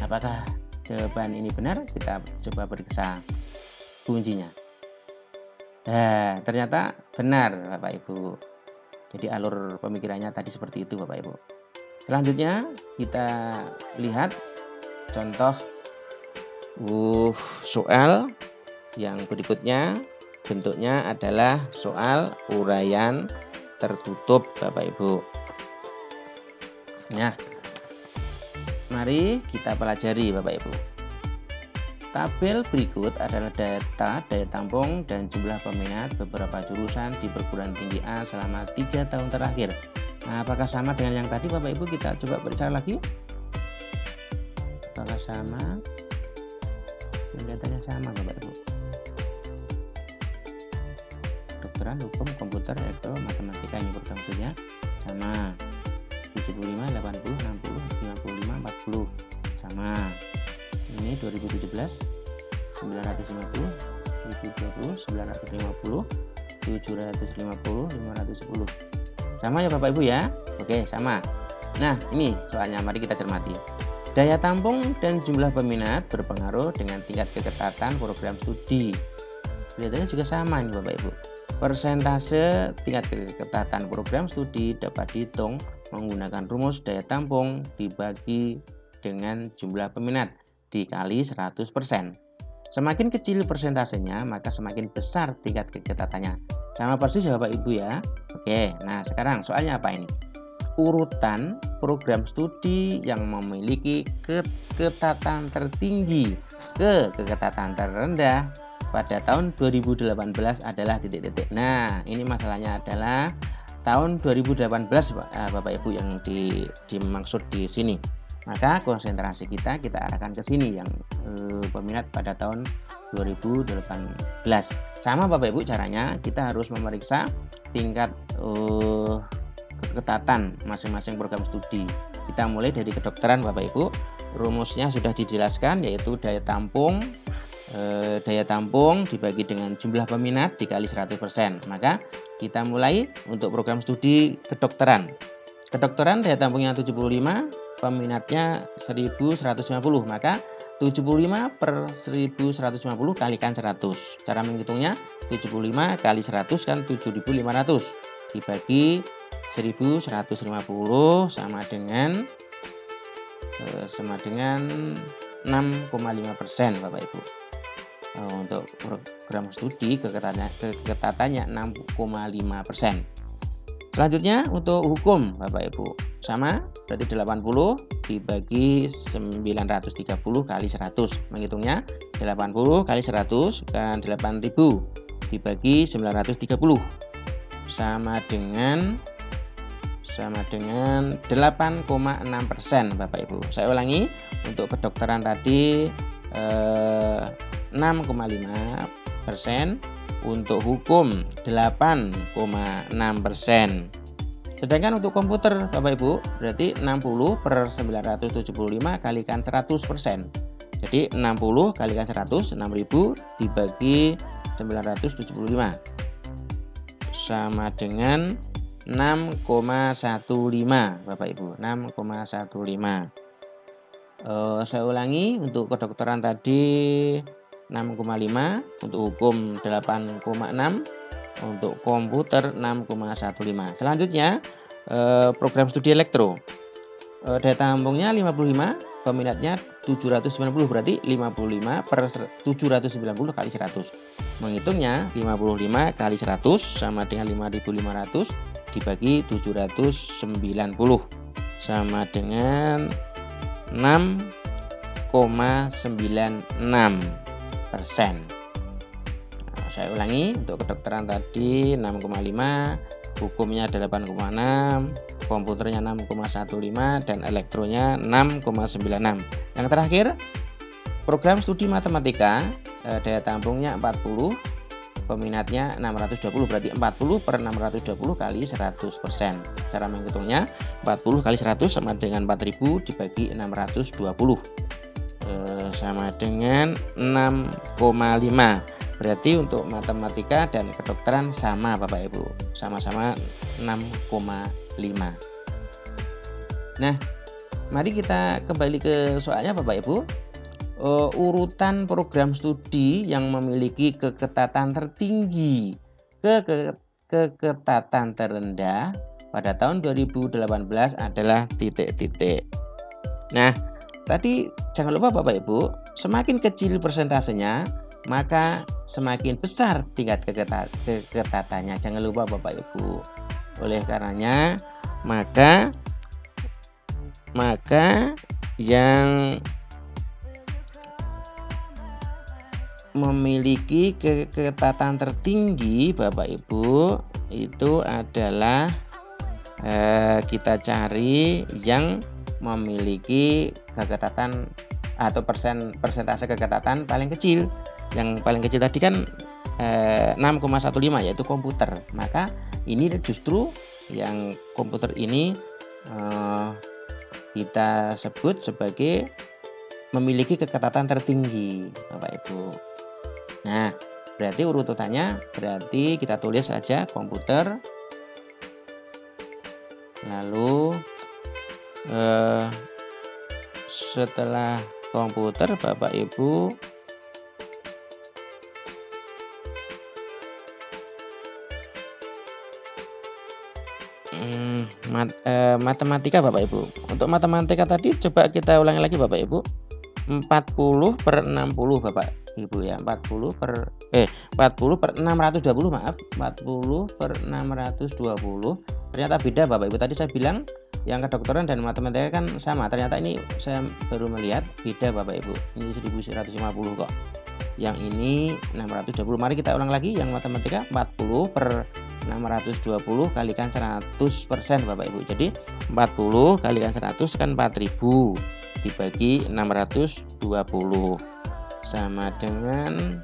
[SPEAKER 2] Apakah jawaban ini benar? Kita coba periksa kuncinya. Nah, ternyata benar, Bapak Ibu. Jadi alur pemikirannya tadi seperti itu, Bapak Ibu. Selanjutnya kita lihat contoh soal yang berikutnya. Bentuknya adalah soal uraian tertutup, Bapak Ibu. Nah, mari kita pelajari, Bapak Ibu. Tabel berikut adalah data daya tampung dan jumlah peminat beberapa jurusan di perguruan tinggi A selama 3 tahun terakhir. Nah, apakah sama dengan yang tadi, Bapak Ibu? Kita coba periksa lagi. Apakah sama? Kelihatannya sama, Bapak Ibu. Kedokteran, hukum, komputer, elektro, matematika, ini program studinya sama. 75, 80, 60, 55, 40 sama. Ini 2017 950, 720, 950, 750, 510. Sama ya Bapak Ibu ya? Oke, sama. Nah, ini soalnya, mari kita cermati. Daya tampung dan jumlah peminat berpengaruh dengan tingkat keketatan program studi. Kelihatannya juga sama nih Bapak Ibu. Persentase tingkat keketatan program studi dapat dihitung menggunakan rumus daya tampung dibagi dengan jumlah peminat dikali 100%. Semakin kecil persentasenya, maka semakin besar tingkat keketatannya. Sama persis ya Bapak Ibu ya. Oke, nah sekarang soalnya apa ini? Urutan program studi yang memiliki keketatan tertinggi ke keketatan terendah pada tahun 2018 adalah titik-titik. Nah, ini masalahnya adalah tahun 2018 Bapak Ibu yang dimaksud di sini. Maka konsentrasi kita arahkan ke sini yang peminat pada tahun 2018. Sama Bapak Ibu caranya, kita harus memeriksa tingkat keketatan masing-masing program studi. Kita mulai dari kedokteran Bapak Ibu. Rumusnya sudah dijelaskan, yaitu daya tampung dibagi dengan jumlah peminat dikali 100%. Maka kita mulai untuk program studi kedokteran. Kedokteran daya tampungnya 75, peminatnya 1150. Maka 75 per 1150 kalikan 100. Cara menghitungnya 75 kali 100 kan 7500 dibagi 1150 sama dengan 6,5% Bapak Ibu. Untuk program studi keketatannya 6,5%. Selanjutnya untuk hukum Bapak Ibu sama, berarti 80 dibagi 930 kali 100. Menghitungnya 80 kali 100 kan 8000 dibagi 930 sama dengan 8,6% Bapak Ibu. Saya ulangi, untuk kedokteran tadi 6,5%, untuk hukum 8,6%. Sedangkan untuk komputer Bapak Ibu berarti 60 per 975 kalikan 100%. Jadi 60 kalikan 100, 6000 dibagi 975 sama dengan 6,15 Bapak Ibu, 6,15. Saya ulangi, untuk kedokteran tadi 6,5, untuk hukum 8,6, untuk komputer 6,15. Selanjutnya program studi elektro, daya tampungnya 55, peminatnya 790, berarti 55 per 790 kali 100. Menghitungnya 55 kali 100 sama dengan 5.500 dibagi 790 sama dengan 6,96%. Saya ulangi, untuk kedokteran tadi 6,5, hukumnya 8,6, komputernya 6,15, dan elektronya 6,96. Yang terakhir, program studi matematika, daya tampungnya 40, peminatnya 620, berarti 40 per 620 kali 100%. Cara menghitungnya 40 kali 100 sama dengan 4000 dibagi 620 sama dengan 6,5. Berarti untuk matematika dan kedokteran sama Bapak Ibu, sama-sama 6,5. Nah, mari kita kembali ke soalnya Bapak Ibu. Urutan program studi yang memiliki keketatan tertinggi ke keketatan terendah pada tahun 2018 adalah titik-titik. Nah, tadi jangan lupa Bapak Ibu, semakin kecil persentasenya, maka semakin besar tingkat keketatannya. Jangan lupa Bapak Ibu. Oleh karenanya, maka yang memiliki keketatan tertinggi Bapak Ibu itu adalah kita cari yang memiliki keketatan atau persentase keketatan paling kecil. Yang paling kecil tadi kan 6,15, yaitu komputer. Maka ini justru yang komputer ini kita sebut sebagai memiliki keketatan tertinggi Bapak Ibu. Nah, berarti urutannya, berarti kita tulis saja komputer, lalu setelah komputer Bapak Ibu matematika Bapak Ibu. Untuk matematika tadi coba kita ulangi lagi Bapak Ibu. 40 per 60 Bapak Ibu ya, 40 per 620, maaf, 40 per 620. Ternyata beda Bapak Ibu. Tadi saya bilang yang kedokteran dan matematika kan sama. Ternyata ini saya baru melihat beda Bapak Ibu. Ini 1150 kok. Yang ini 620. Mari kita ulang lagi, yang matematika 40 per 620 kalikan 100% Bapak Ibu. Jadi 40 kalikan 100 kan 4000 dibagi 620 sama dengan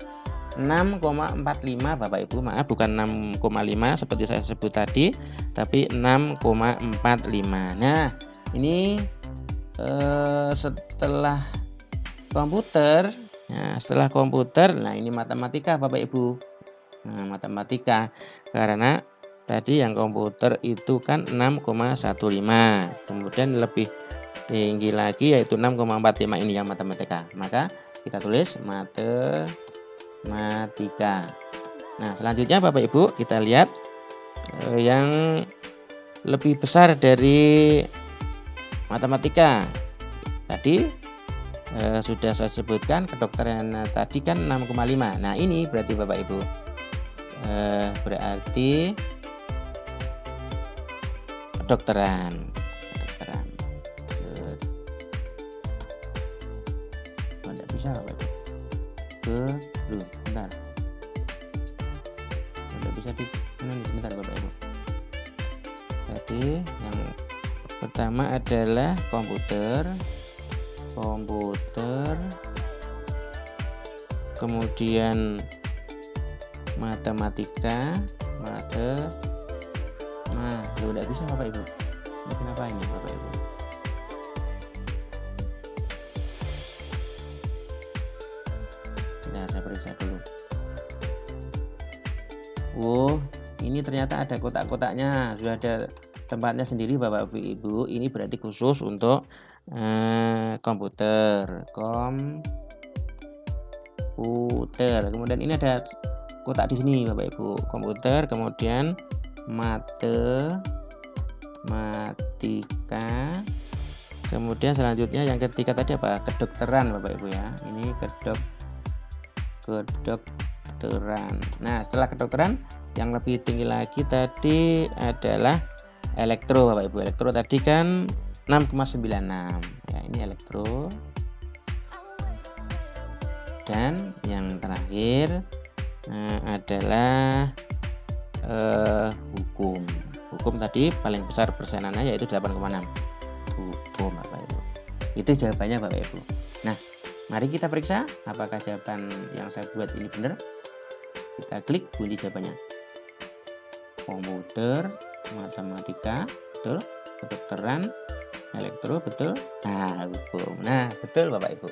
[SPEAKER 2] 6,45 Bapak Ibu. Maaf, bukan 6,5 seperti saya sebut tadi, tapi 6,45. Nah, ini setelah komputer. Nah, setelah komputer, nah ini matematika Bapak Ibu. Nah, matematika, karena tadi yang komputer itu kan 6,15, kemudian lebih tinggi lagi yaitu 6,45, ini yang matematika. Maka kita tulis matematika. Nah, selanjutnya Bapak Ibu kita lihat yang lebih besar dari matematika. Tadi sudah saya sebutkan, kedokteran tadi kan 6,5. Nah, ini berarti Bapak Ibu berarti kedokteran. Tidak bisa Bapak Ibu. Bentar. Tidak bisa sebentar Bapak Ibu. Jadi yang pertama adalah komputer, kemudian matematika, tidak bisa Bapak Ibu. Ini kenapa ini Bapak Ibu? Nah, saya periksa dulu. Oh, ini ternyata ada kotak-kotaknya, sudah ada tempatnya sendiri Bapak Ibu. Ini berarti khusus untuk komputer. Kemudian ini ada kotak di sini Bapak Ibu, komputer, kemudian matematika, kemudian selanjutnya yang ketiga tadi apa? Kedokteran Bapak Ibu ya. Ini kedokteran. Nah, setelah kedokteran yang lebih tinggi lagi tadi adalah elektro Bapak Ibu. Elektro tadi kan 6,96 ya, ini elektro. Dan yang terakhir adalah hukum tadi paling besar persenannya yaitu 8,6 hukum Bapak Ibu. Itu jawabannya Bapak Ibu. Nah, mari kita periksa apakah jawaban yang saya buat ini benar. Kita klik undi jawabannya. Komputer, matematika, betul. Kedokteran, elektro, betul. Nah, hukum. Nah, betul Bapak Ibu.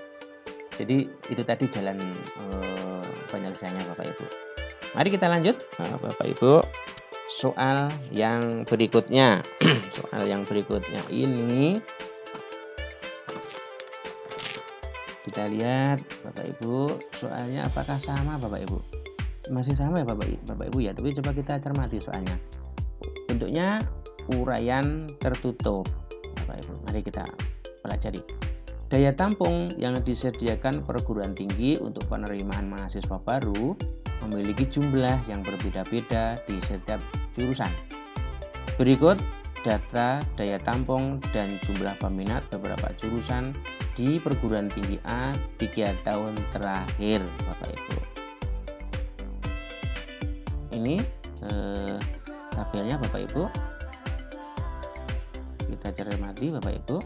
[SPEAKER 2] Jadi itu tadi jalan penyelesaiannya Bapak Ibu. Mari kita lanjut Bapak Ibu. Soal yang berikutnya. Soal yang berikutnya ini kita lihat Bapak Ibu, soalnya apakah sama Bapak Ibu? Masih sama ya Bapak Ibu ya, tapi coba kita cermati soalnya. Bentuknya uraian tertutup Bapak Ibu. Mari kita pelajari. Daya tampung yang disediakan perguruan tinggi untuk penerimaan mahasiswa baru memiliki jumlah yang berbeda-beda di setiap jurusan. Berikut data daya tampung dan jumlah peminat beberapa jurusan di perguruan tinggi A 3 tahun terakhir Bapak Ibu. Ini tabelnya Bapak Ibu. Kita cermati Bapak Ibu.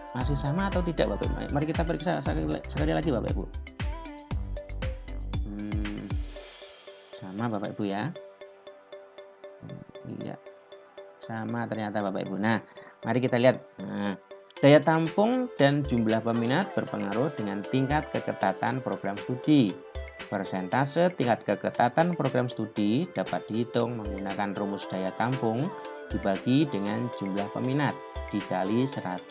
[SPEAKER 2] Masih sama atau tidak Bapak Ibu? Mari kita periksa sekali lagi Bapak Ibu. Sama Bapak Ibu ya. Iya, sama ternyata Bapak Ibu. Nah, mari kita lihat. Daya tampung dan jumlah peminat berpengaruh dengan tingkat keketatan program studi. Persentase tingkat keketatan program studi dapat dihitung menggunakan rumus daya tampung dibagi dengan jumlah peminat dikali 100%.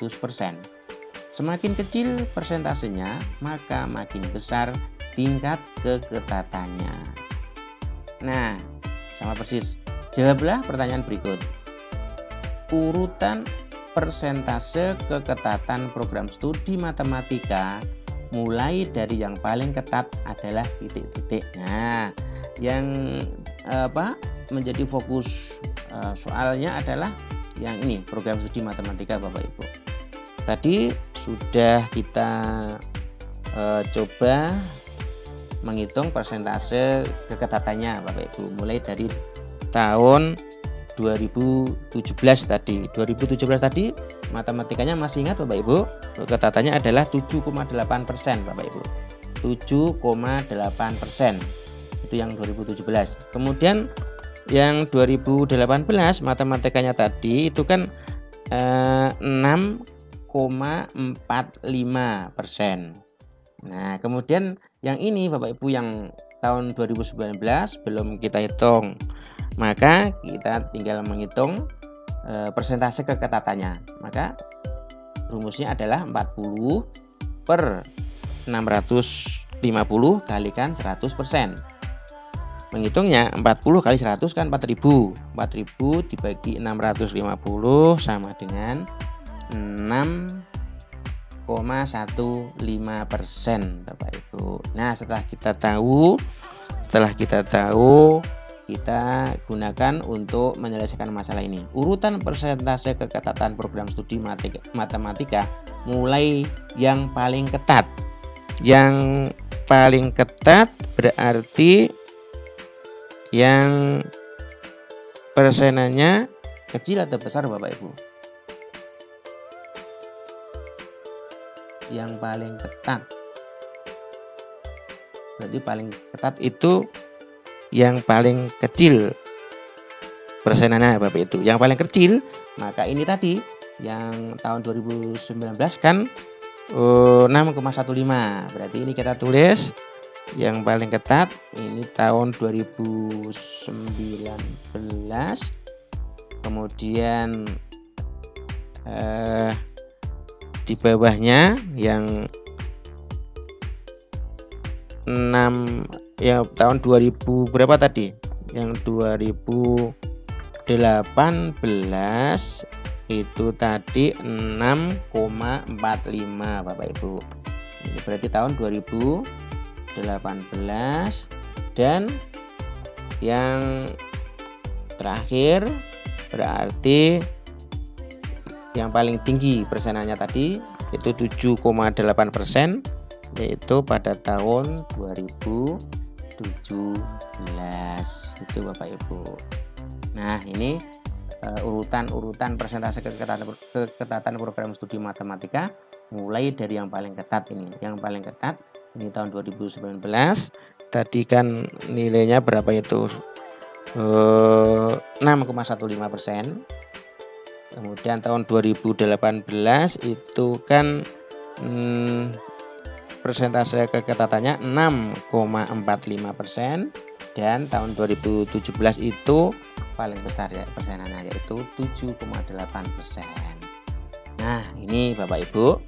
[SPEAKER 2] Semakin kecil persentasenya, maka makin besar tingkat keketatannya. Nah, sama persis. Jawablah pertanyaan berikut. Urutan persentase keketatan program studi matematika mulai dari yang paling ketat adalah titik-titik. Nah, yang menjadi fokus soalnya adalah yang ini, program studi matematika Bapak Ibu. Tadi sudah kita coba menghitung persentase keketatannya Bapak Ibu mulai dari tahun 2017 tadi. 2017 tadi matematikanya masih ingat Bapak Ibu, keketatannya adalah 7,8% Bapak Ibu. 7,8%. Itu yang 2017. Kemudian yang 2018 matematikanya tadi itu kan 6,45%. Nah, kemudian yang ini Bapak Ibu yang tahun 2019 belum kita hitung. Maka kita tinggal menghitung persentase keketatannya. Maka rumusnya adalah 40 per 650 kalikan 100%. Menghitungnya 40 kali 100 kan 4000. 4000 dibagi 650 sama dengan 6,15% Bapak Ibu. Nah, setelah kita tahu, kita gunakan untuk menyelesaikan masalah ini. Urutan persentase keketatan program studi matematika mulai yang paling ketat. Yang paling ketat berarti yang persenannya kecil atau besar Bapak Ibu? Yang paling ketat. Berarti paling ketat itu yang paling kecil persenannya Bapak itu. Yang paling kecil, maka ini tadi yang tahun 2019 kan 6,15. Berarti ini kita tulis yang paling ketat ini tahun 2019. Kemudian di bawahnya yang 6 ya tahun 2000 berapa tadi? Yang 2018 itu tadi 6,45 Bapak Ibu. Ini berarti tahun 2018. Dan yang terakhir berarti yang paling tinggi persenannya tadi itu 7,8%, yaitu pada tahun 2017 itu Bapak Ibu. Nah, ini urutan persentase keketatan program studi matematika mulai dari yang paling ketat ini. Yang paling ketat ini tahun 2019. Tadi kan nilainya berapa itu? 6,15%. Kemudian tahun 2018 itu kan persentase keketatannya 6,45%, dan tahun 2017 itu paling besar ya persenannya, yaitu 7,8%. Nah, ini Bapak Ibu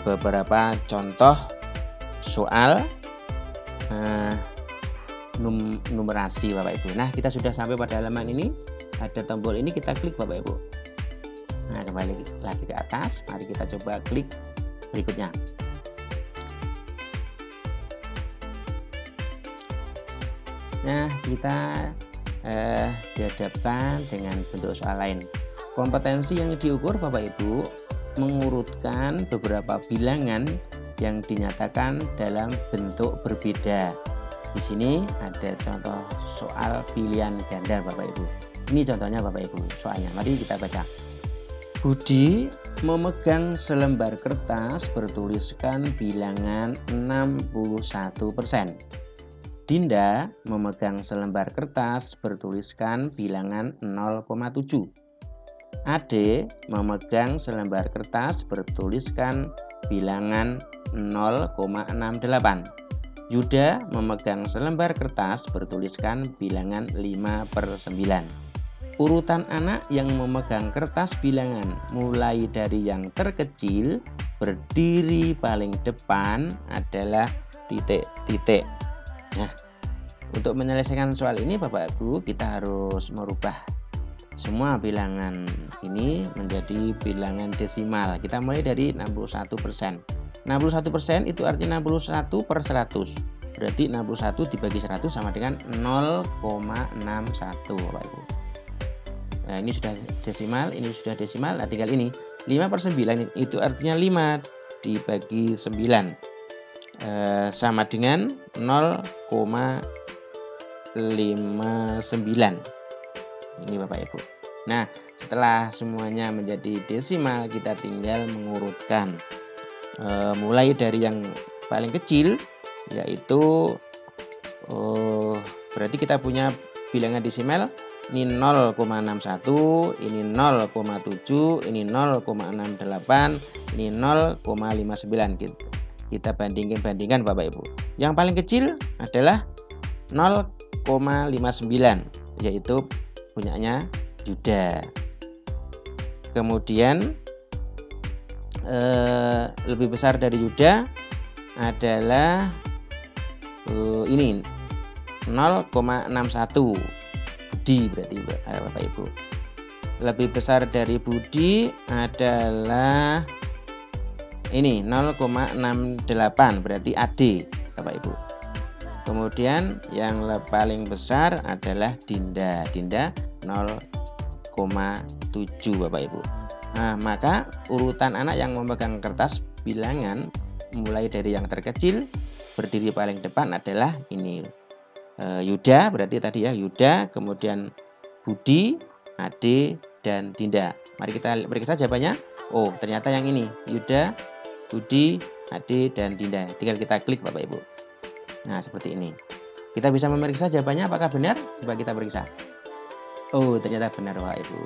[SPEAKER 2] beberapa contoh soal numerasi Bapak Ibu. Nah, kita sudah sampai pada halaman ini. Ada tombol ini, kita klik Bapak Ibu. Nah, kembali lagi ke atas. Mari kita coba klik berikutnya. Nah, kita dihadapkan dengan bentuk soal lain. Kompetensi yang diukur Bapak Ibu mengurutkan beberapa bilangan yang dinyatakan dalam bentuk berbeda. Di sini ada contoh soal pilihan ganda Bapak Ibu. Ini contohnya Bapak Ibu soalnya. Mari kita baca. Budi memegang selembar kertas bertuliskan bilangan 61%. Dinda memegang selembar kertas bertuliskan bilangan 0,7. Ade memegang selembar kertas bertuliskan bilangan 0,68. Yuda memegang selembar kertas bertuliskan bilangan 5/9. Urutan anak yang memegang kertas bilangan mulai dari yang terkecil berdiri paling depan adalah titik-titik. Nah, untuk menyelesaikan soal ini Bapak Ibu, kita harus merubah semua bilangan ini menjadi bilangan desimal. Kita mulai dari 61%. 61% itu artinya 61/100. Berarti 61 dibagi 100 sama dengan 0,61 Bapak Ibu. Nah, ini sudah desimal, ini sudah desimal. Nah, tinggal ini 5/9 itu artinya 5 dibagi 9 sama dengan 0,59. Ini Bapak Ibu. Nah, setelah semuanya menjadi desimal, kita tinggal mengurutkan mulai dari yang paling kecil, yaitu berarti kita punya bilangan desimal. Ini 0,61, ini 0,7, ini 0,68, ini 0,59. Kita bandingkan Bapak Ibu. Yang paling kecil adalah 0,59, yaitu punyanya Yuda. Kemudian lebih besar dari Yuda adalah ini 0,61. Budi berarti Bapak Ibu. Lebih besar dari Budi adalah ini 0,68, berarti Ade Bapak Ibu. Kemudian yang paling besar adalah Dinda. Dinda 0,7 Bapak Ibu. Nah, maka urutan anak yang memegang kertas bilangan mulai dari yang terkecil berdiri paling depan adalah ini. Yuda berarti tadi ya, Yuda, kemudian Budi, Ade, dan Dinda. Mari kita periksa jawabannya. Oh, ternyata yang ini, Yuda, Budi, Ade, dan Dinda. Tinggal kita klik Bapak Ibu. Nah, seperti ini. Kita bisa memeriksa jawabannya apakah benar? Coba kita periksa. Oh, ternyata benar Bapak Ibu.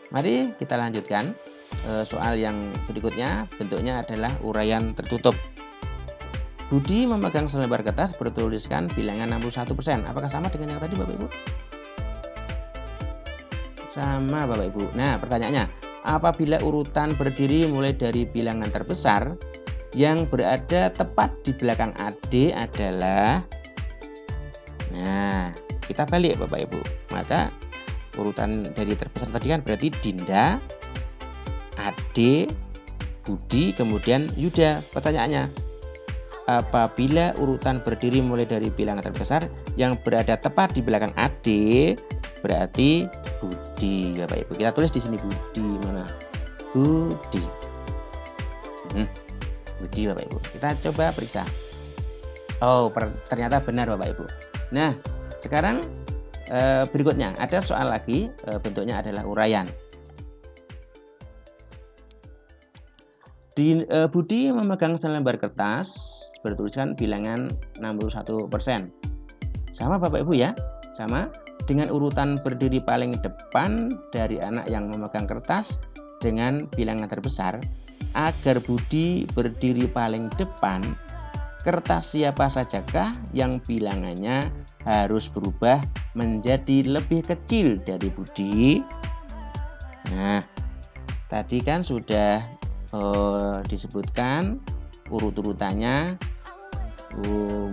[SPEAKER 2] Mari kita lanjutkan. Soal yang berikutnya bentuknya adalah uraian tertutup. Budi memegang selembar kertas bertuliskan bilangan 61%. Apakah sama dengan yang tadi Bapak Ibu? Sama Bapak Ibu. Nah, pertanyaannya, apabila urutan berdiri mulai dari bilangan terbesar yang berada tepat di belakang AD adalah, nah kita balik Bapak Ibu, maka urutan dari terbesar tadi kan berarti Dinda, AD, Budi, kemudian Yuda. Pertanyaannya, apabila urutan berdiri mulai dari bilangan terbesar yang berada tepat di belakang AD berarti Budi Bapak Ibu. Kita tulis di sini Budi, mana? Budi. Budi Bapak Ibu. Kita coba periksa. Oh, ternyata benar Bapak Ibu. Nah, sekarang berikutnya ada soal lagi, bentuknya adalah uraian. Budi memegang selembar kertas bertuliskan bilangan 61%. Sama Bapak Ibu ya, sama dengan urutan berdiri paling depan dari anak yang memegang kertas dengan bilangan terbesar. Agar Budi berdiri paling depan, kertas siapa sajakah yang bilangannya harus berubah menjadi lebih kecil dari Budi? Nah, tadi kan sudah disebutkan urut-urutannya.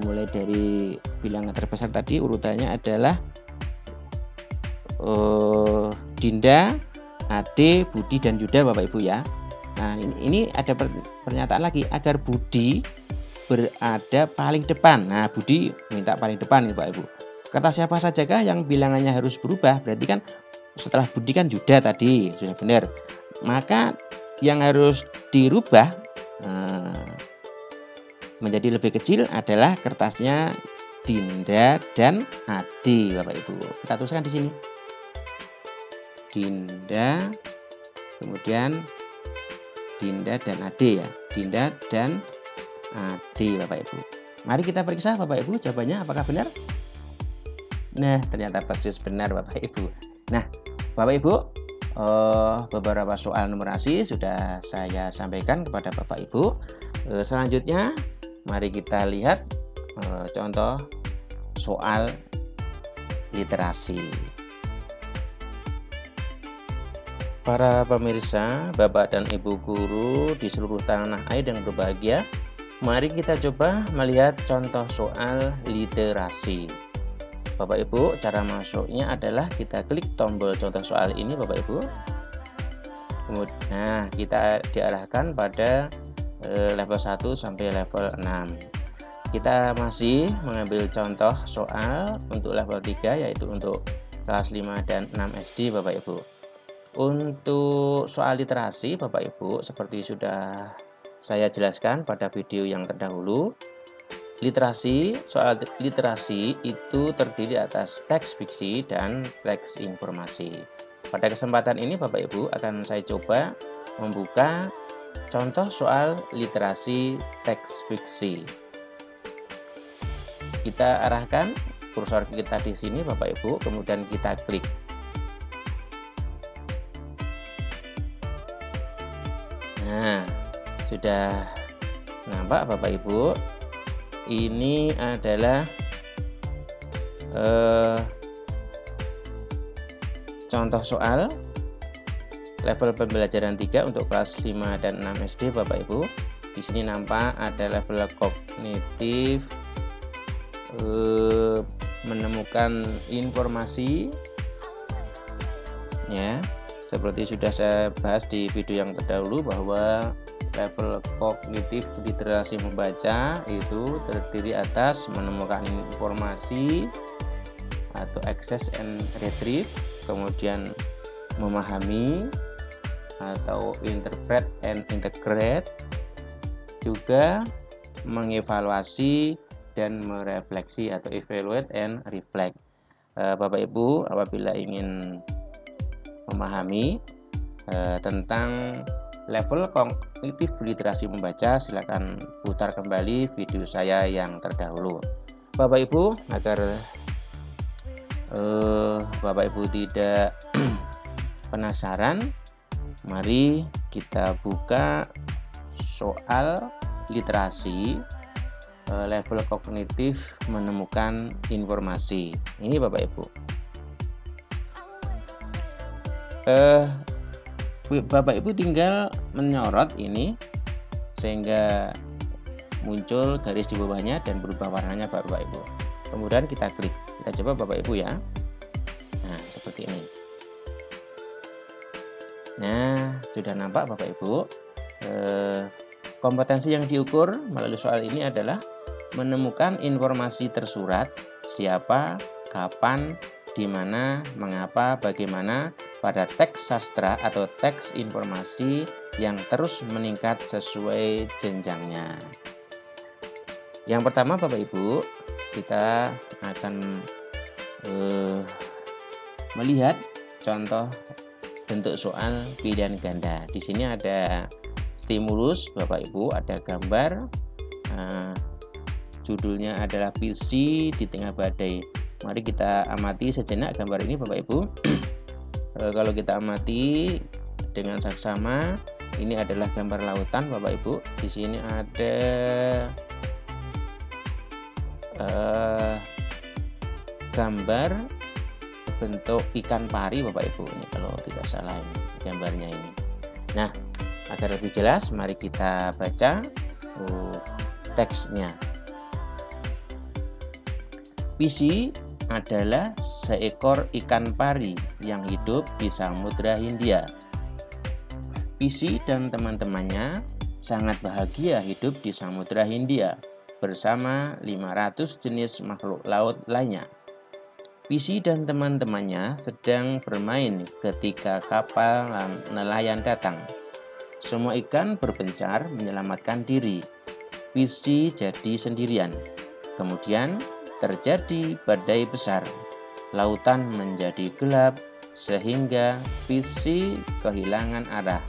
[SPEAKER 2] Mulai dari bilangan terbesar tadi urutannya adalah Dinda, Ade, Budi, dan Yuda Bapak Ibu ya. Nah, ini ada pernyataan lagi, agar Budi berada paling depan. Nah, Budi minta paling depan nih Pak Ibu. Kata siapa sajakah yang bilangannya harus berubah? Berarti kan setelah Budi kan Yuda tadi, sudah benar. Maka yang harus dirubah menjadi lebih kecil adalah kertasnya Dinda dan Ade Bapak Ibu. Kita tuliskan di sini. Dinda, kemudian Dinda dan Ade ya. Dinda dan Ade Bapak Ibu. Mari kita periksa Bapak Ibu jawabannya apakah benar. Nah, ternyata persis benar Bapak Ibu. Nah, Bapak Ibu, beberapa soal numerasi sudah saya sampaikan kepada Bapak Ibu. Selanjutnya mari kita lihat contoh soal literasi. Para pemirsa, Bapak dan Ibu guru di seluruh tanah air yang berbahagia, mari kita coba melihat contoh soal literasi. Bapak Ibu, cara masuknya adalah kita klik tombol contoh soal ini Bapak Ibu. Kemudian kita diarahkan pada level 1 sampai level 6. Kita masih mengambil contoh soal untuk level 3, yaitu untuk kelas 5 dan 6 SD Bapak Ibu. Untuk soal literasi Bapak Ibu, seperti sudah saya jelaskan pada video yang terdahulu, soal literasi itu terdiri atas teks fiksi dan teks informasi. Pada kesempatan ini Bapak Ibu akan saya coba membuka contoh soal literasi teks fiksi. Kita arahkan kursor kita di sini Bapak Ibu, kemudian kita klik. Nah, sudah nampak Bapak Ibu, ini adalah contoh soal level pembelajaran 3 untuk kelas 5 dan 6 SD Bapak Ibu. Di sini nampak ada level kognitif, menemukan informasi ya. Seperti sudah saya bahas di video yang terdahulu bahwa level kognitif literasi membaca itu terdiri atas menemukan informasi atau access and retrieve, kemudian memahami atau interpret and integrate, juga mengevaluasi dan merefleksi atau evaluate and reflect. Bapak Ibu apabila ingin memahami tentang level kognitif literasi membaca, silakan putar kembali video saya yang terdahulu. Bapak Ibu, agar Bapak Ibu tidak penasaran, mari kita buka soal literasi level kognitif menemukan informasi. Ini Bapak Ibu. Bapak Ibu tinggal menyorot ini sehingga muncul garis di bawahnya dan berubah warnanya Bapak Ibu. Kemudian kita klik. Kita coba Bapak Ibu ya. Nah, seperti ini. Nah, sudah nampak Bapak Ibu. Kompetensi yang diukur melalui soal ini adalah menemukan informasi tersurat, siapa, kapan, di mana, mengapa, bagaimana pada teks sastra atau teks informasi yang terus meningkat sesuai jenjangnya. Yang pertama Bapak Ibu, kita akan melihat contoh bentuk soal pilihan ganda. Di sini ada stimulus Bapak Ibu, ada gambar, judulnya adalah visi di tengah badai. Mari kita amati sejenak gambar ini Bapak Ibu. Kalau kita amati dengan saksama, ini adalah gambar lautan Bapak Ibu. Di sini ada gambar bentuk ikan pari Bapak Ibu. Ini kalau tidak salah ini gambarnya ini. Nah, agar lebih jelas, mari kita baca teksnya. Visi adalah seekor ikan pari yang hidup di Samudra Hindia. Visi dan teman-temannya sangat bahagia hidup di Samudra Hindia bersama 500 jenis makhluk laut lainnya. Visi dan teman-temannya sedang bermain ketika kapal nelayan datang. Semua ikan berpencar menyelamatkan diri. Visi jadi sendirian. Kemudian terjadi badai besar. Lautan menjadi gelap sehingga Visi kehilangan arah.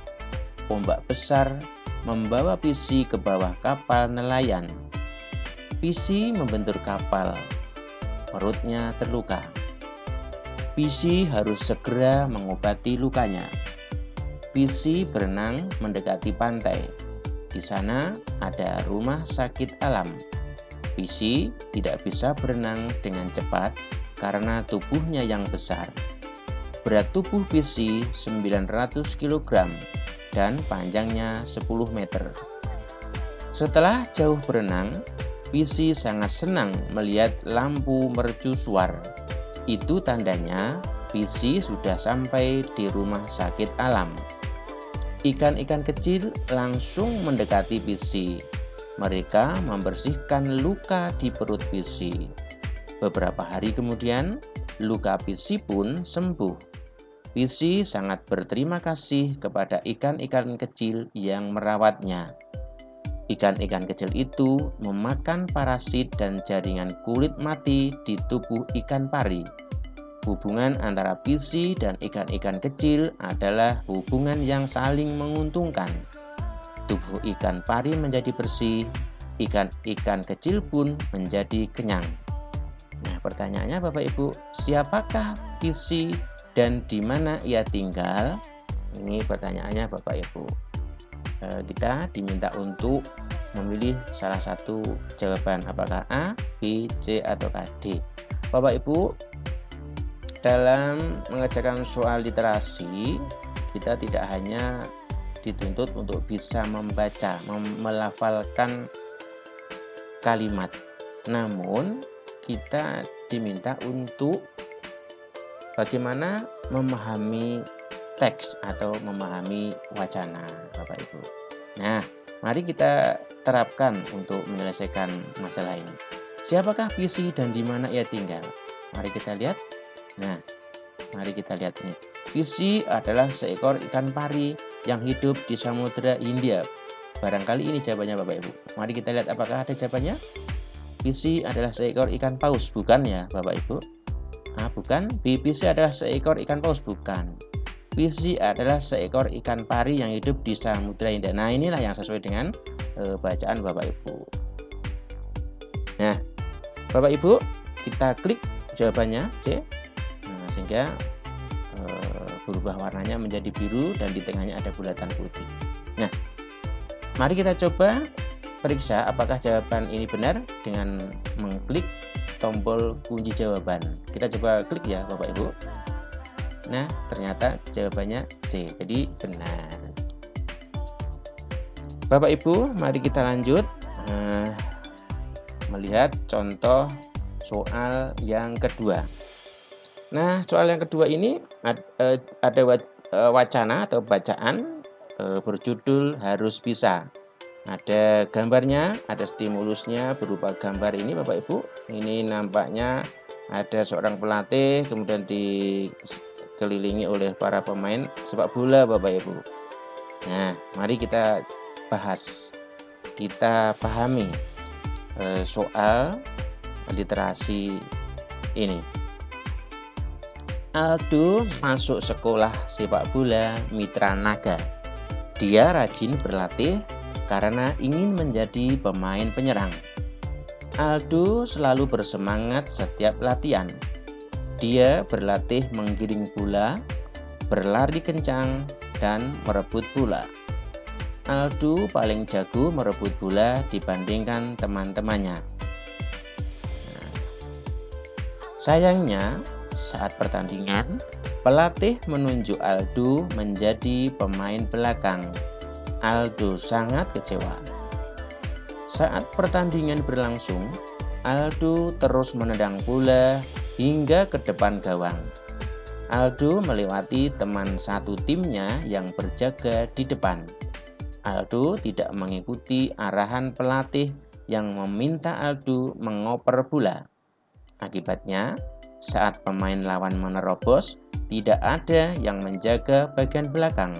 [SPEAKER 2] Ombak besar membawa Visi ke bawah kapal nelayan. Visi membentur kapal. Perutnya terluka. Visi harus segera mengobati lukanya. Visi berenang mendekati pantai. Di sana ada rumah sakit alam. Visi tidak bisa berenang dengan cepat karena tubuhnya yang besar. Berat tubuh Visi 900 kg dan panjangnya 10 meter. Setelah jauh berenang, Visi sangat senang melihat lampu mercusuar. Itu tandanya Visi sudah sampai di rumah sakit alam. Ikan-ikan kecil langsung mendekati Visi. Mereka membersihkan luka di perut Visi. Beberapa hari kemudian, luka Visi pun sembuh. Visi sangat berterima kasih kepada ikan-ikan kecil yang merawatnya. Ikan-ikan kecil itu memakan parasit dan jaringan kulit mati di tubuh ikan pari. Hubungan antara Visi dan ikan-ikan kecil adalah hubungan yang saling menguntungkan. Tubuh ikan pari menjadi bersih, ikan-ikan kecil pun menjadi kenyang. Nah, pertanyaannya Bapak Ibu, siapakah Visi dan di mana ia tinggal? Ini pertanyaannya Bapak Ibu. Kita diminta untuk memilih salah satu jawaban, apakah A, B, C, atau D. Bapak Ibu, dalam mengerjakan soal literasi, kita tidak hanya dituntut untuk bisa membaca, melafalkan kalimat, namun kita diminta untuk bagaimana memahami teks atau memahami wacana, Bapak Ibu. Nah, mari kita terapkan untuk menyelesaikan masalah ini. Siapakah Visi dan di mana ia tinggal? Mari kita lihat. Nah, mari kita lihat ini. Visi adalah seekor ikan pari yang hidup di Samudra Hindia. Barangkali ini jawabannya Bapak Ibu. Mari kita lihat apakah ada jawabannya. Visi adalah seekor ikan paus, bukan ya Bapak Ibu? Bukan. Visi adalah seekor ikan paus, bukan. Visi adalah seekor ikan pari yang hidup di Samudra Hindia. Nah, inilah yang sesuai dengan bacaan Bapak Ibu. Nah, Bapak Ibu, kita klik jawabannya C. Nah, sehingga berubah warnanya menjadi biru dan di tengahnya ada bulatan putih. Nah, mari kita coba periksa apakah jawaban ini benar dengan mengklik tombol kunci jawaban. Kita coba klik ya Bapak Ibu. Nah, ternyata jawabannya C, jadi benar. Bapak Ibu, mari kita lanjut melihat contoh soal yang kedua. Nah, soal yang kedua ini ada wacana atau bacaan berjudul harus bisa. Ada gambarnya, ada stimulusnya berupa gambar ini Bapak Ibu. Ini nampaknya ada seorang pelatih kemudian dikelilingi oleh para pemain sepak bola Bapak Ibu. Nah, mari kita bahas, kita pahami soal literasi ini. Aldo masuk sekolah sepak bola Mitra Naga. Dia rajin berlatih karena ingin menjadi pemain penyerang. Aldo selalu bersemangat setiap latihan. Dia berlatih menggiring bola, berlari kencang, dan merebut bola. Aldo paling jago merebut bola dibandingkan teman-temannya. Sayangnya, saat pertandingan, pelatih menunjuk Aldo menjadi pemain belakang. Aldo sangat kecewa. Saat pertandingan berlangsung, Aldo terus menendang bola hingga ke depan gawang. Aldo melewati teman satu timnya yang berjaga di depan. Aldo tidak mengikuti arahan pelatih yang meminta Aldo mengoper bola. Akibatnya, saat pemain lawan menerobos, tidak ada yang menjaga bagian belakang.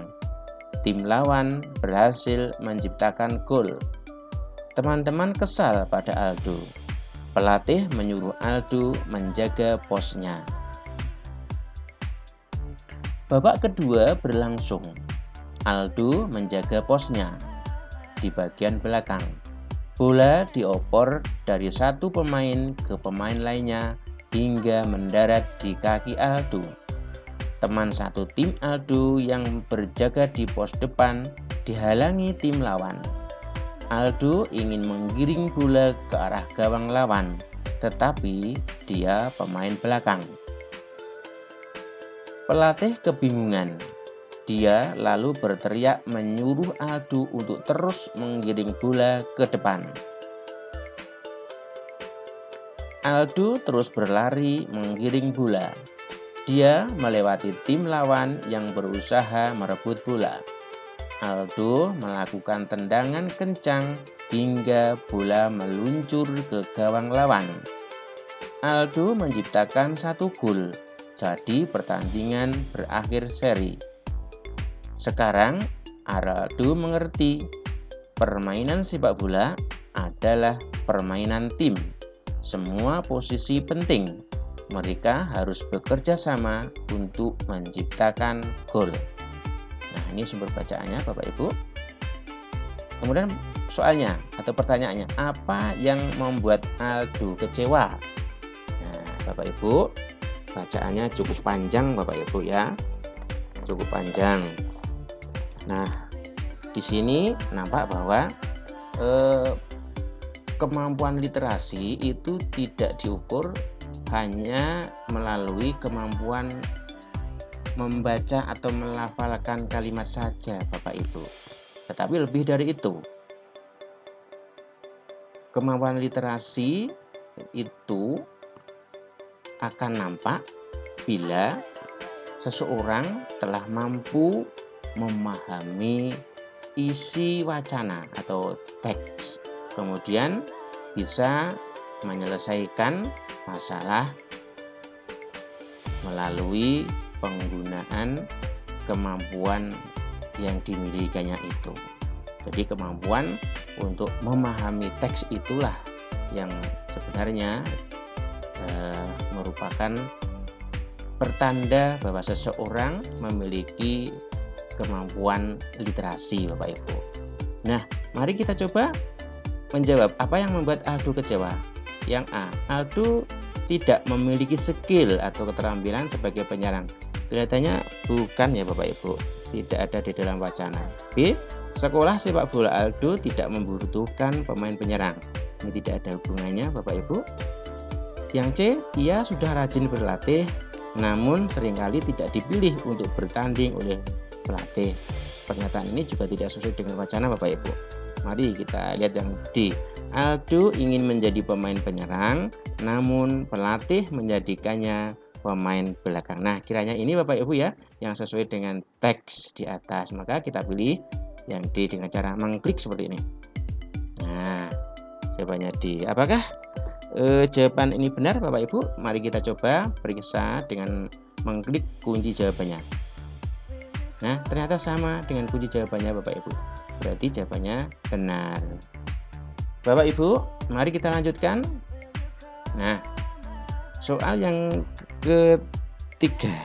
[SPEAKER 2] Tim lawan berhasil menciptakan gol. Teman-teman kesal pada Aldo. Pelatih menyuruh Aldo menjaga posnya. Babak kedua berlangsung. Aldo menjaga posnya di bagian belakang. Bola dioper dari satu pemain ke pemain lainnya hingga mendarat di kaki Aldo. Teman satu tim Aldo yang berjaga di pos depan dihalangi tim lawan. Aldo ingin menggiring bola ke arah gawang lawan, tetapi dia pemain belakang. Pelatih kebingungan. Dia lalu berteriak menyuruh Aldo untuk terus menggiring bola ke depan. Aldo terus berlari menggiring bola. Dia melewati tim lawan yang berusaha merebut bola. Aldo melakukan tendangan kencang hingga bola meluncur ke gawang lawan. Aldo menciptakan satu gol, jadi pertandingan berakhir seri. Sekarang Aldo mengerti permainan sepak bola adalah permainan tim. Semua posisi penting. Mereka harus bekerja sama untuk menciptakan gol. Nah, ini sumber bacaannya Bapak Ibu. Kemudian soalnya atau pertanyaannya, apa yang membuat Aldo kecewa? Nah, Bapak Ibu, bacaannya cukup panjang Bapak Ibu ya. Cukup panjang. Nah, di sini nampak bahwa kemampuan literasi itu tidak diukur hanya melalui kemampuan membaca atau melafalkan kalimat saja Bapak Ibu. Tetapi lebih dari itu. Kemampuan literasi itu akan nampak bila seseorang telah mampu memahami isi wacana atau teks, kemudian bisa menyelesaikan masalah melalui penggunaan kemampuan yang dimilikinya itu. Jadi kemampuan untuk memahami teks itulah yang sebenarnya merupakan pertanda bahwa seseorang memiliki kemampuan literasi Bapak Ibu. Nah, mari kita coba menjawab apa yang membuat Aldo kecewa. Yang A, Aldo tidak memiliki skill atau keterampilan sebagai penyerang. Kelihatannya bukan ya Bapak Ibu, tidak ada di dalam wacana. B, Sekolah sepak bola Aldo tidak membutuhkan pemain penyerang. Ini tidak ada hubungannya Bapak Ibu. Yang C, ia sudah rajin berlatih namun seringkali tidak dipilih untuk bertanding oleh pelatih. Pernyataan ini juga tidak sesuai dengan wacana Bapak Ibu. Mari kita lihat yang D. Aldo ingin menjadi pemain penyerang namun pelatih menjadikannya pemain belakang. Nah, kiranya ini Bapak Ibu ya yang sesuai dengan teks di atas. Maka kita pilih yang D dengan cara mengklik seperti ini. Nah, jawabannya D. Apakah jawaban ini benar Bapak Ibu? Mari kita coba periksa dengan mengklik kunci jawabannya. Nah, ternyata sama dengan kunci jawabannya Bapak Ibu. Berarti jawabannya benar. Bapak Ibu, mari kita lanjutkan. Nah, soal yang ketiga.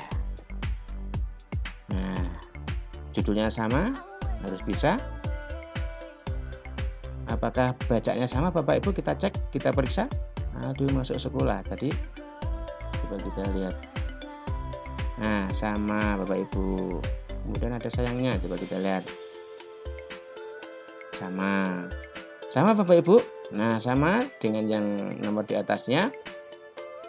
[SPEAKER 2] Nah, judulnya sama, harus bisa. Apakah bacanya sama Bapak Ibu? Kita cek, kita periksa. Aduh, masuk sekolah tadi. Coba kita lihat. Nah, sama Bapak Ibu. Kemudian ada sayangnya, coba kita lihat. Sama Bapak Ibu. Nah, sama dengan yang nomor di atasnya.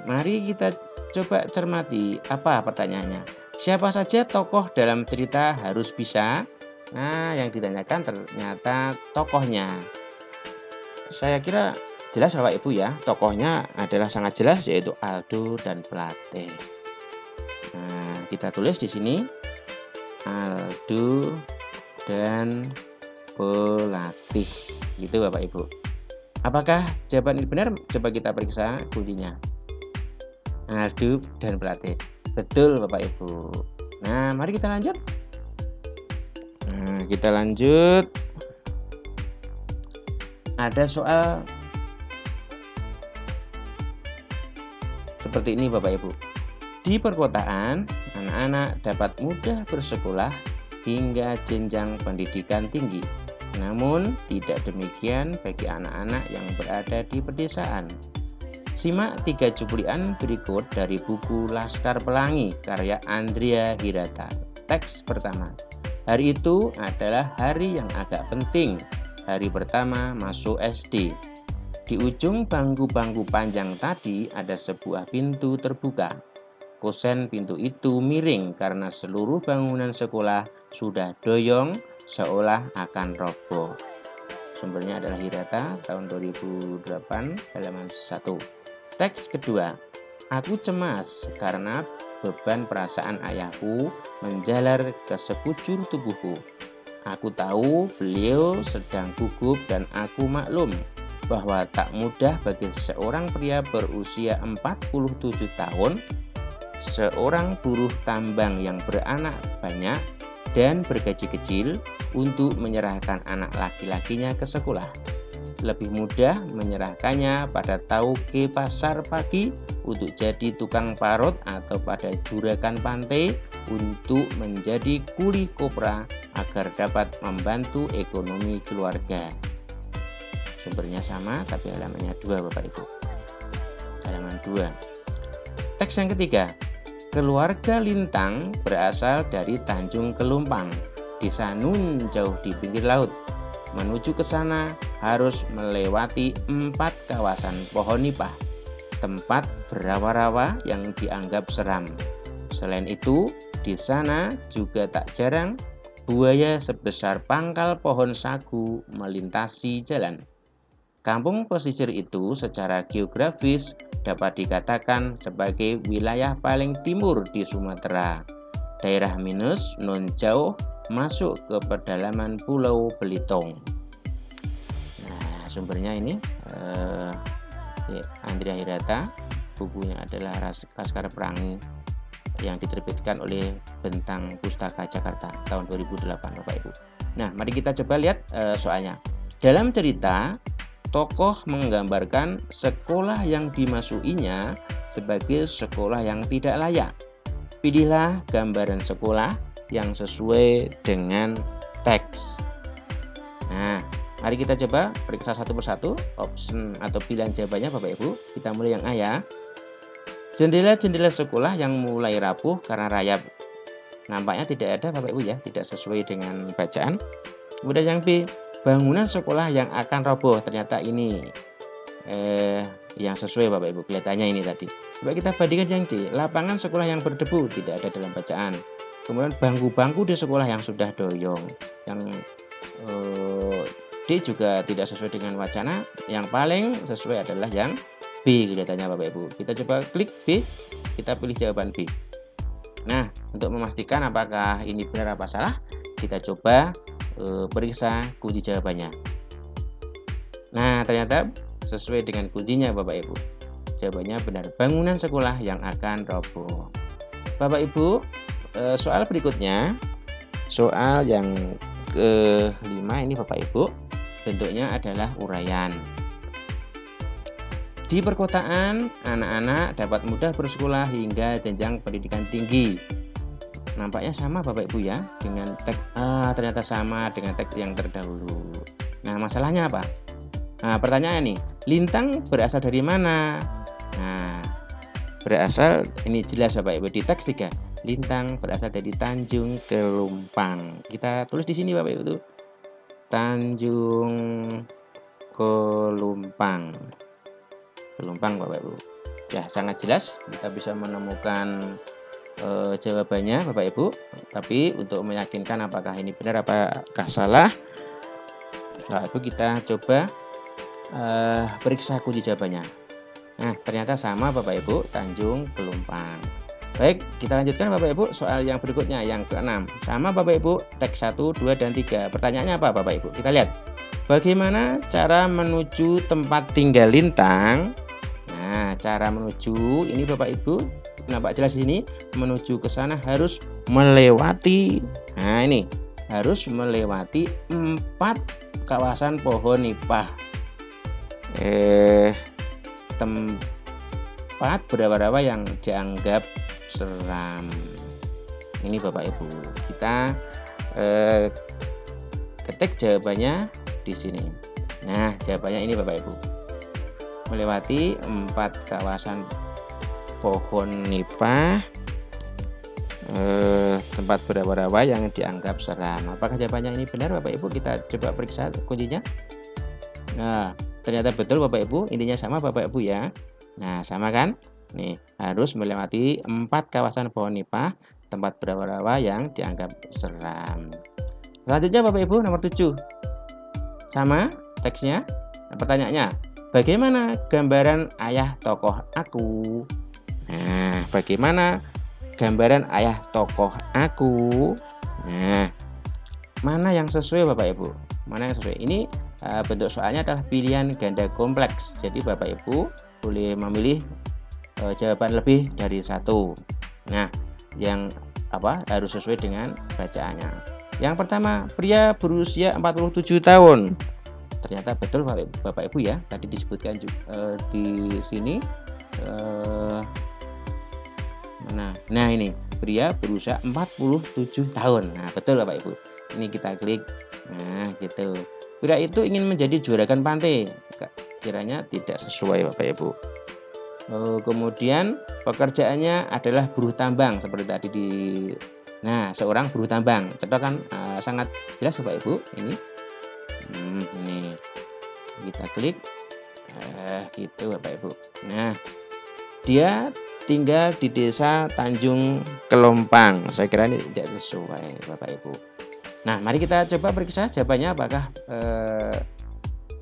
[SPEAKER 2] Mari kita coba cermati apa pertanyaannya. Siapa saja tokoh dalam cerita harus bisa? Nah, yang ditanyakan ternyata tokohnya. Saya kira jelas Bapak Ibu ya. Tokohnya adalah sangat jelas, yaitu Aldo dan pelatih. Nah, kita tulis di sini Aldo dan pelatih, gitu Bapak Ibu. Apakah jawaban ini benar? Coba kita periksa kuncinya. Aldo dan pelatih. Betul Bapak Ibu. Nah, mari kita lanjut. Ada soal seperti ini Bapak Ibu. Di perkotaan, anak-anak dapat mudah bersekolah hingga jenjang pendidikan tinggi. Namun, tidak demikian bagi anak-anak yang berada di pedesaan. Simak 3 cuplikan berikut dari buku Laskar Pelangi karya Andrea Hirata. Teks pertama. Hari itu adalah hari yang agak penting. Hari pertama masuk SD. Di ujung bangku-bangku panjang tadi ada sebuah pintu terbuka. Kusen pintu itu miring karena seluruh bangunan sekolah sudah doyong seolah akan roboh. Sumbernya adalah Hirata tahun 2008 halaman 1. Teks kedua. Aku cemas karena beban perasaan ayahku menjalar ke sekujur tubuhku. Aku tahu beliau sedang gugup dan aku maklum bahwa tak mudah bagi seorang pria berusia 47 tahun, seorang buruh tambang yang beranak banyak dan bergaji kecil untuk menyerahkan anak laki-lakinya ke sekolah. Lebih mudah menyerahkannya pada tauke pasar pagi untuk jadi tukang parut atau pada juragan pantai untuk menjadi kuli kopra agar dapat membantu ekonomi keluarga. Sumbernya sama tapi halamannya 2 Bapak Ibu. Halaman 2. Teks yang ketiga. Keluarga Lintang berasal dari Tanjung Kelumpang, desa Nun jauh di pinggir laut. Menuju ke sana harus melewati 4 kawasan pohon nipah, tempat berawa-rawa yang dianggap seram. Selain itu, di sana juga tak jarang buaya sebesar pangkal pohon sagu melintasi jalan. Kampung pesisir itu secara geografis dapat dikatakan sebagai wilayah paling timur di Sumatera. Daerah minus non jauh masuk ke pedalaman Pulau Belitung. Nah, sumbernya ini Andrea Hirata, bukunya adalah Laskar Pelangi yang diterbitkan oleh Bentang Pustaka Jakarta tahun 2008 Bapak Ibu. Nah, mari kita coba lihat soalnya. Dalam cerita, tokoh menggambarkan sekolah yang dimasukinya sebagai sekolah yang tidak layak. Pilihlah gambaran sekolah yang sesuai dengan teks. Nah, mari kita coba periksa satu persatu option atau pilihan jawabannya Bapak Ibu. Kita mulai yang A ya. Jendela-jendela sekolah yang mulai rapuh karena rayap. Nampaknya tidak ada Bapak Ibu ya, tidak sesuai dengan bacaan. Kemudian yang B, bangunan sekolah yang akan roboh. Ternyata ini yang sesuai Bapak Ibu, kelihatannya ini tadi. Coba kita bandingkan yang C, lapangan sekolah yang berdebu, tidak ada dalam bacaan. Kemudian bangku-bangku di sekolah yang sudah doyong. Yang D juga tidak sesuai dengan wacana. Yang paling sesuai adalah yang B, kelihatannya Bapak Ibu. Kita coba klik B, kita pilih jawaban B. Nah, untuk memastikan apakah ini benar apa salah, kita coba periksa kunci jawabannya. Nah, ternyata sesuai dengan kuncinya Bapak Ibu. Jawabannya benar, bangunan sekolah yang akan roboh. Bapak Ibu, soal berikutnya, soal yang ke-5 ini Bapak Ibu, bentuknya adalah uraian. Di perkotaan, anak-anak dapat mudah bersekolah hingga jenjang pendidikan tinggi. Nampaknya sama Bapak Ibu ya, dengan teks ternyata sama dengan teks yang terdahulu. Nah, masalahnya apa? Nah, pertanyaan nih, lintang berasal dari mana? Nah, berasal, ini jelas Bapak Ibu di teks 3. Lintang berasal dari Tanjung Kelumpang. Kita tulis di sini Bapak Ibu tuh. Tanjung Kelumpang. Kelumpang Bapak Ibu. Ya, sangat jelas kita bisa menemukan jawabannya Bapak Ibu. Tapi untuk meyakinkan apakah ini benar apakah salah, nah, itu kita coba periksa kunci jawabannya. Nah, ternyata sama Bapak Ibu, Tanjung Kelumpang. Baik, kita lanjutkan Bapak Ibu soal yang berikutnya, yang ke-6. Sama Bapak Ibu, teks 1, 2, dan 3. Pertanyaannya apa Bapak Ibu? Kita lihat. Bagaimana cara menuju tempat tinggal lintang? Nah, cara menuju ini Bapak Ibu, nampak jelas ini, menuju ke sana harus melewati, nah ini, harus melewati 4 kawasan pohon nipah. Tempat berapa yang dianggap seram. Ini Bapak Ibu, kita ketik jawabannya di sini. Nah, jawabannya ini Bapak Ibu, melewati 4 kawasan pohon nipah, tempat berapa yang dianggap seram. Apakah jawabannya ini benar Bapak Ibu? Kita coba periksa kuncinya. Nah, ternyata betul Bapak Ibu, intinya sama Bapak Ibu ya. Nah, sama kan? Nih, harus melewati 4 kawasan pohon nipah, tempat berapa yang dianggap seram. Selanjutnya Bapak Ibu, nomor 7. Sama teksnya. Nah, pertanyaannya, bagaimana gambaran ayah tokoh aku? Nah, bagaimana gambaran ayah tokoh aku? Nah, mana yang sesuai Bapak Ibu? Mana yang sesuai? Ini bentuk soalnya adalah pilihan ganda kompleks. Jadi Bapak Ibu boleh memilih jawaban lebih dari 1. Nah, yang harus sesuai dengan bacaannya. Yang pertama, pria berusia 47 tahun. Ternyata betul Bapak Ibu ya. Tadi disebutkan juga di sini. Nah ini pria berusia 47 tahun. Nah, betul Bapak Ibu. Ini kita klik. Nah, gitu. Pria itu ingin menjadi juragan pantai. Kiranya tidak sesuai Bapak Ibu. Kemudian pekerjaannya adalah buruh tambang seperti tadi di. Nah, seorang buruh tambang. Contoh kan sangat jelas Bapak Ibu. Ini kita klik. Gitu Bapak Ibu. Nah, dia tinggal di desa Tanjung Kelompang. Saya kira ini tidak sesuai Bapak Ibu. Nah, mari kita coba periksa jawabannya apakah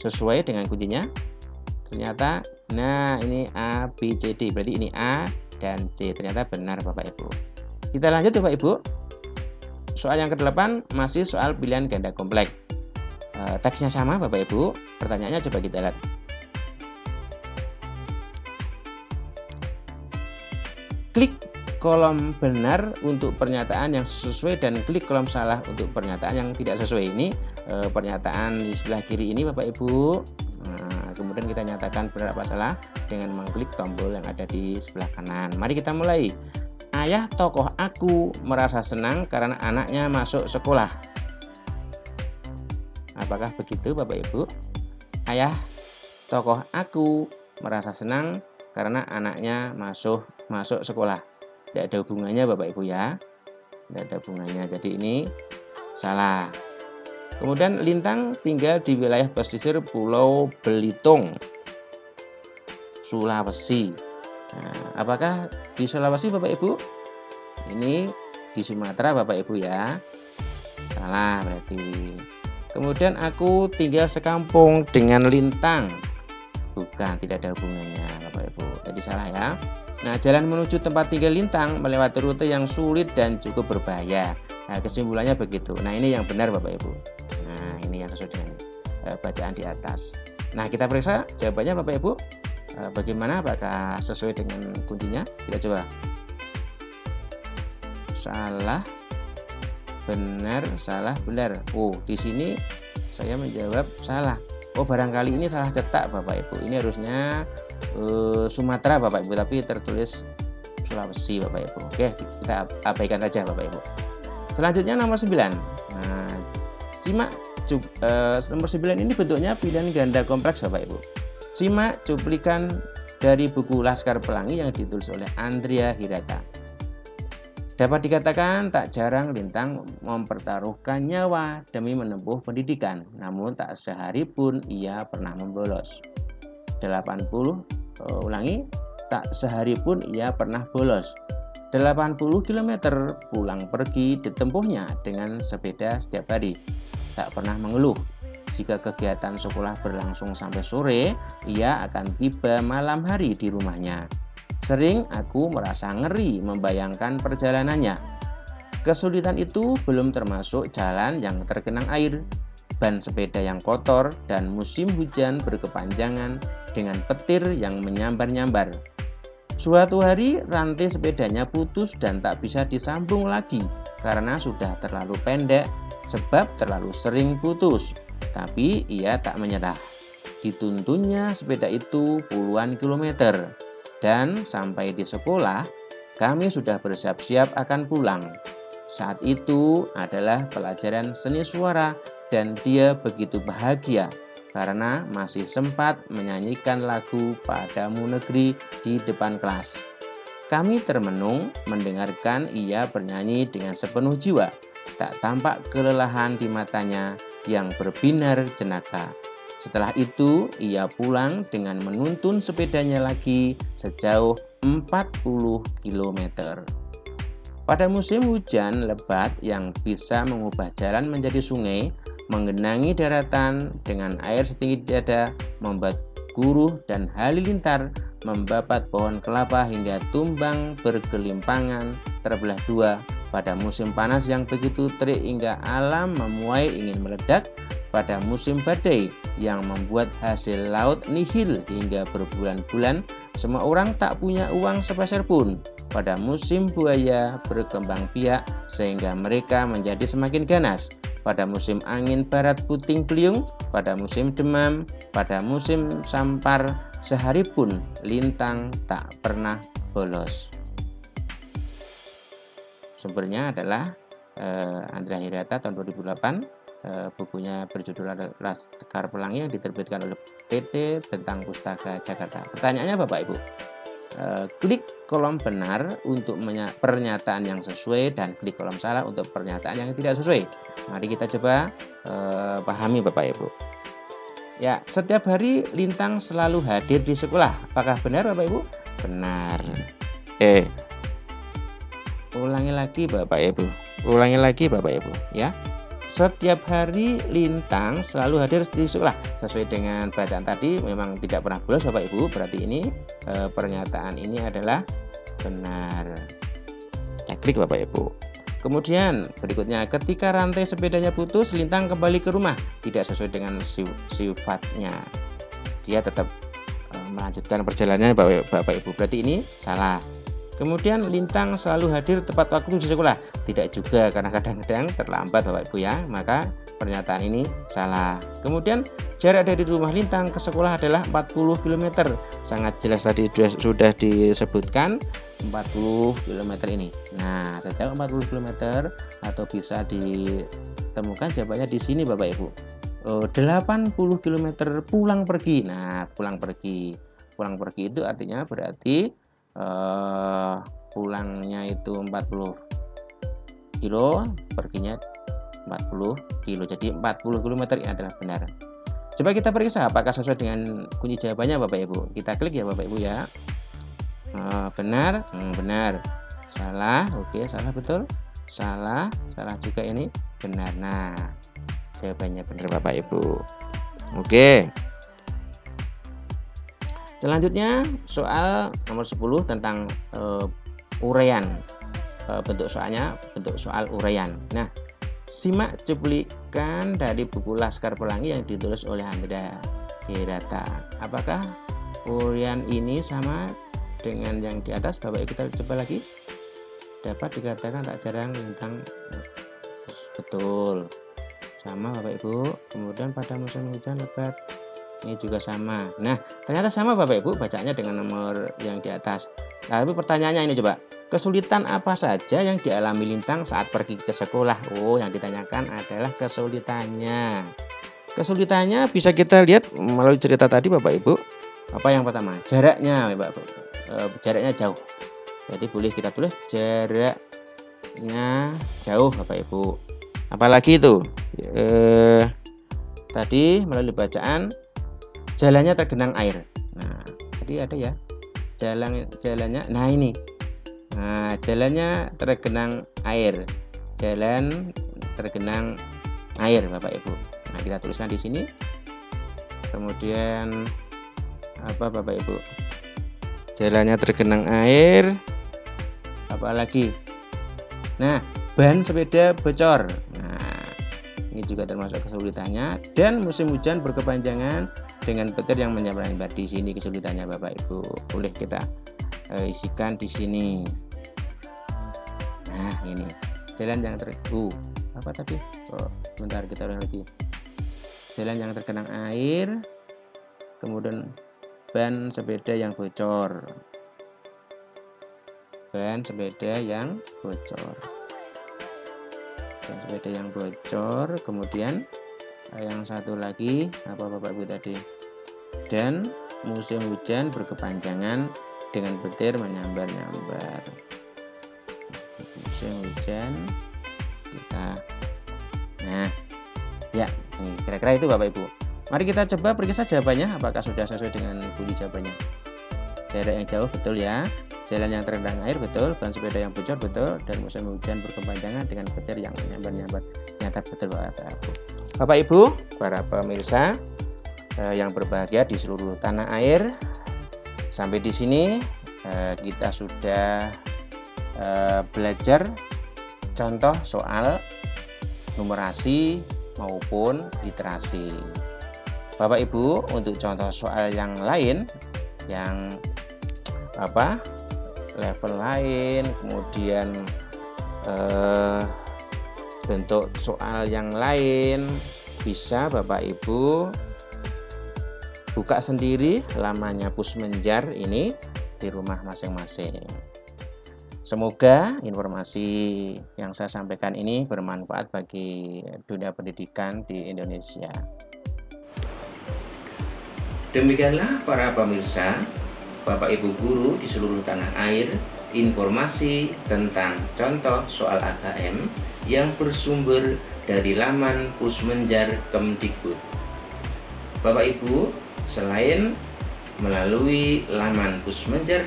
[SPEAKER 2] sesuai dengan kuncinya. Ternyata, nah ini A, B, C, D. Berarti ini A dan C. Ternyata benar Bapak Ibu. Kita lanjut Bapak Ibu. Soal yang ke-8 masih soal pilihan ganda kompleks. Teksnya sama Bapak Ibu. Pertanyaannya coba kita lihat. Klik kolom benar untuk pernyataan yang sesuai dan klik kolom salah untuk pernyataan yang tidak sesuai. Ini pernyataan di sebelah kiri ini Bapak Ibu. Nah, kemudian kita nyatakan benar apa salah dengan mengklik tombol yang ada di sebelah kanan. Mari kita mulai. Ayah tokoh aku merasa senang karena anaknya masuk sekolah. Apakah begitu Bapak Ibu? Ayah tokoh aku merasa senang karena anaknya masuk sekolah. Tidak ada hubungannya Bapak Ibu ya. Tidak ada hubungannya. Jadi ini salah. Kemudian Lintang tinggal di wilayah pesisir Pulau Belitung, Sulawesi. Nah, apakah di Sulawesi Bapak Ibu? Ini di Sumatera Bapak Ibu ya. Salah berarti. Kemudian aku tinggal sekampung dengan Lintang. Bukan, tidak ada hubungannya Bapak Ibu. Jadi salah ya. Nah, jalan menuju tempat tinggal Lintang melewati rute yang sulit dan cukup berbahaya. Nah, kesimpulannya begitu. Nah, ini yang benar Bapak Ibu. Nah, ini yang sesuai dengan bacaan di atas. Nah, kita periksa jawabannya Bapak Ibu. Bagaimana? Apakah sesuai dengan kuncinya? Kita coba. Salah, benar, salah, benar. Oh, di sini saya menjawab salah. Oh, barangkali ini salah cetak Bapak Ibu. Ini harusnya Sumatera Bapak Ibu, tapi tertulis Sulawesi Bapak Ibu. Oke, kita abaikan saja Bapak Ibu. Selanjutnya nomor 9. Nah, simak nomor 9 ini bentuknya pilihan ganda kompleks Bapak Ibu. Simak cuplikan dari buku Laskar Pelangi yang ditulis oleh Andrea Hirata. Dapat dikatakan tak jarang Lintang mempertaruhkan nyawa demi menempuh pendidikan, namun tak sehari pun ia pernah membolos. 80, ulangi, tak sehari pun ia pernah bolos. 80 km pulang pergi ditempuhnya dengan sepeda setiap hari. Tak pernah mengeluh. Jika kegiatan sekolah berlangsung sampai sore, ia akan tiba malam hari di rumahnya. Sering aku merasa ngeri membayangkan perjalanannya. Kesulitan itu belum termasuk jalan yang tergenang air, ban sepeda yang kotor, dan musim hujan berkepanjangan dengan petir yang menyambar-nyambar. Suatu hari rantai sepedanya putus dan tak bisa disambung lagi karena sudah terlalu pendek sebab terlalu sering putus. Tapi ia tak menyerah. Dituntunnya sepeda itu puluhan kilometer. Dan sampai di sekolah, kami sudah bersiap-siap akan pulang. Saat itu adalah pelajaran seni suara dan dia begitu bahagia karena masih sempat menyanyikan lagu Padamu Negeri di depan kelas. Kami termenung mendengarkan ia bernyanyi dengan sepenuh jiwa. Tak tampak kelelahan di matanya yang berbinar jenaka. Setelah itu, ia pulang dengan menuntun sepedanya lagi sejauh 40 km. Pada musim hujan lebat yang bisa mengubah jalan menjadi sungai, menggenangi daratan dengan air setinggi dada, membuat guru dan halilintar, membabat pohon kelapa hingga tumbang bergelimpangan, terbelah dua. Pada musim panas yang begitu terik hingga alam memuai ingin meledak, pada musim badai yang membuat hasil laut nihil hingga berbulan-bulan, semua orang tak punya uang sepeser pun. Pada musim buaya berkembang biak sehingga mereka menjadi semakin ganas. Pada musim angin barat puting beliung, pada musim demam, pada musim sampar, sehari pun Lintang tak pernah bolos. Sumbernya adalah Andrea Hirata tahun 2008. Bukunya berjudul Laskar Pelangi yang diterbitkan oleh PT Bentang Pustaka Jakarta. Pertanyaannya Bapak Ibu, klik kolom benar untuk pernyataan yang sesuai dan klik kolom salah untuk pernyataan yang tidak sesuai. Mari kita coba pahami Bapak Ibu. Ya, setiap hari Lintang selalu hadir di sekolah. Apakah benar Bapak Ibu? Benar. Ulangi lagi Bapak Ibu. Ulangi lagi Bapak Ibu ya. Setiap hari Lintang selalu hadir di sekolah. Sesuai dengan bacaan tadi memang tidak pernah bolos Bapak Ibu. Berarti ini pernyataan ini adalah benar. Ya, klik Bapak Ibu. Kemudian berikutnya, ketika rantai sepedanya putus, Lintang kembali ke rumah. Tidak sesuai dengan sifatnya. Dia tetap melanjutkan perjalanannya Bapak Ibu. Berarti ini salah. Kemudian Lintang selalu hadir tepat waktu di sekolah. Tidak juga, karena kadang-kadang terlambat Bapak Ibu ya. Maka pernyataan ini salah. Kemudian jarak dari rumah Lintang ke sekolah adalah 40 km. Sangat jelas tadi sudah disebutkan 40 km ini. Nah, sejauh 40 km atau bisa ditemukan jawabannya di sini Bapak Ibu. 80 km pulang pergi. Nah, pulang pergi. Pulang pergi itu artinya berarti pulangnya itu 40 kilo, perginya 40 kilo. Jadi 40 km ini adalah benar. Coba kita periksa apakah sesuai dengan kunci jawabannya Bapak Ibu. Kita klik ya Bapak Ibu ya. Benar, benar. Salah, oke, salah betul. Salah juga ini benar. Nah, jawabannya benar Bapak Ibu. Oke. Selanjutnya soal nomor 10 tentang uraian. Bentuk soalnya bentuk soal uraian. Nah, simak cuplikan dari buku Laskar Pelangi yang ditulis oleh Andrea Hirata. Apakah uraian ini sama dengan yang di atas? Bapak Ibu, kita coba lagi. Dapat dikatakan tak jarang tentang betul. Sama Bapak Ibu. Kemudian pada musim hujan lebat ini juga sama. Nah, ternyata sama Bapak Ibu bacanya dengan nomor yang di atas. Nah, tapi pertanyaannya ini coba. Kesulitan apa saja yang dialami Lintang saat pergi ke sekolah? Oh, yang ditanyakan adalah kesulitannya. Kesulitannya bisa kita lihat melalui cerita tadi Bapak Ibu. Apa yang pertama? Jaraknya Bapak. Jaraknya jauh. Jadi boleh kita tulis jaraknya jauh Bapak Ibu. Apalagi itu? Tadi melalui bacaan jalannya tergenang air. Nah, tadi ada ya. Jalannya. Nah, ini. Nah, jalannya tergenang air. Jalan tergenang air Bapak Ibu. Nah, kita tuliskan di sini. Kemudian apa Bapak Ibu? Jalannya tergenang air. Apalagi? Nah, ban sepeda bocor. Nah, ini juga termasuk kesulitannya. Dan musim hujan berkepanjangan dengan petir yang menyambar-nyambar. Di sini kesulitannya Bapak Ibu. Boleh kita isikan di sini. Nah, ini jalan yang apa tadi? Bentar kita ulang lagi. Jalan yang tergenang air. Kemudian ban sepeda yang bocor. Ban sepeda yang bocor. Ban sepeda yang bocor. Kemudian yang satu lagi apa Bapak Ibu tadi? Dan musim hujan berkepanjangan dengan petir menyambar-nyambar. Musim hujan kita. Nah, ya, ini kira-kira itu Bapak Ibu. Mari kita coba periksa jawabannya apakah sudah sesuai dengan kunci jawabannya. Jarak yang jauh betul ya. Jalan yang terendam air betul, ban sepeda yang bocor betul, dan musim hujan berkepanjangan dengan petir yang menyambar-nyambar. Nyata betul Bapak Ibu. Bapak Ibu, para pemirsa yang berbahagia di seluruh tanah air, sampai di sini kita sudah belajar contoh soal numerasi maupun literasi. Bapak Ibu, untuk contoh soal yang lain, yang level lain, kemudian bentuk soal yang lain, bisa Bapak Ibu buka sendiri halamannya Pusmenjar ini di rumah masing-masing. Semoga informasi yang saya sampaikan ini bermanfaat bagi dunia pendidikan di Indonesia.
[SPEAKER 1] Demikianlah para pemirsa, Bapak Ibu guru di seluruh tanah air, informasi tentang contoh soal AKM yang bersumber dari laman Pusmenjar Kemdikbud. Bapak Ibu, selain melalui laman Pusmenjar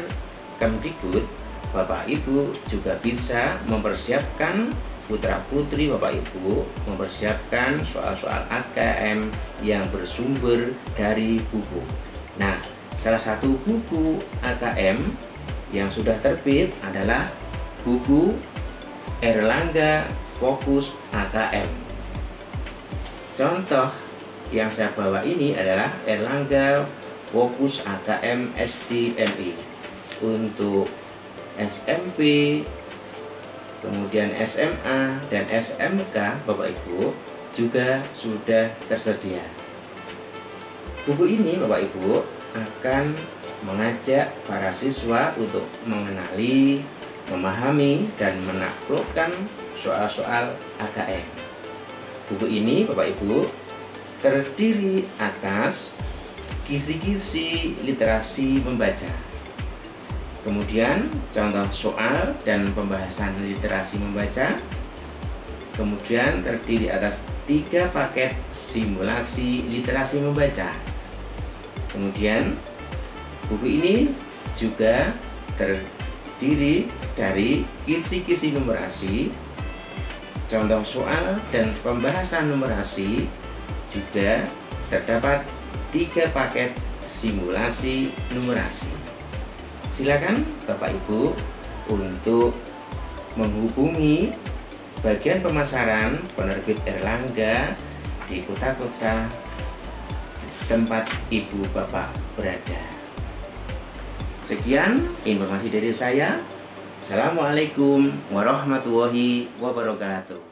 [SPEAKER 1] Kemdikbud, Bapak Ibu juga bisa mempersiapkan putra-putri Bapak Ibu mempersiapkan soal-soal AKM yang bersumber dari buku. Nah, salah satu buku AKM yang sudah terbit adalah buku Erlangga Fokus AKM. Contoh yang saya bawa ini adalah Erlangga Fokus AKM SDMI untuk SMP, kemudian SMA dan SMK Bapak Ibu juga sudah tersedia. Buku ini Bapak Ibu akan mengajak para siswa untuk mengenali, memahami, dan menaklukkan soal-soal AKM. Buku ini Bapak Ibu terdiri atas kisi-kisi literasi membaca, kemudian contoh soal dan pembahasan literasi membaca, kemudian terdiri atas 3 paket simulasi literasi membaca. Kemudian buku ini juga terdiri dari kisi-kisi numerasi, contoh soal dan pembahasan numerasi. Juga terdapat 3 paket simulasi numerasi. Silakan Bapak Ibu untuk menghubungi bagian pemasaran penerbit Erlangga di kota-kota tempat Ibu Bapak berada. Sekian informasi dari saya. Assalamualaikum warahmatullahi wabarakatuh.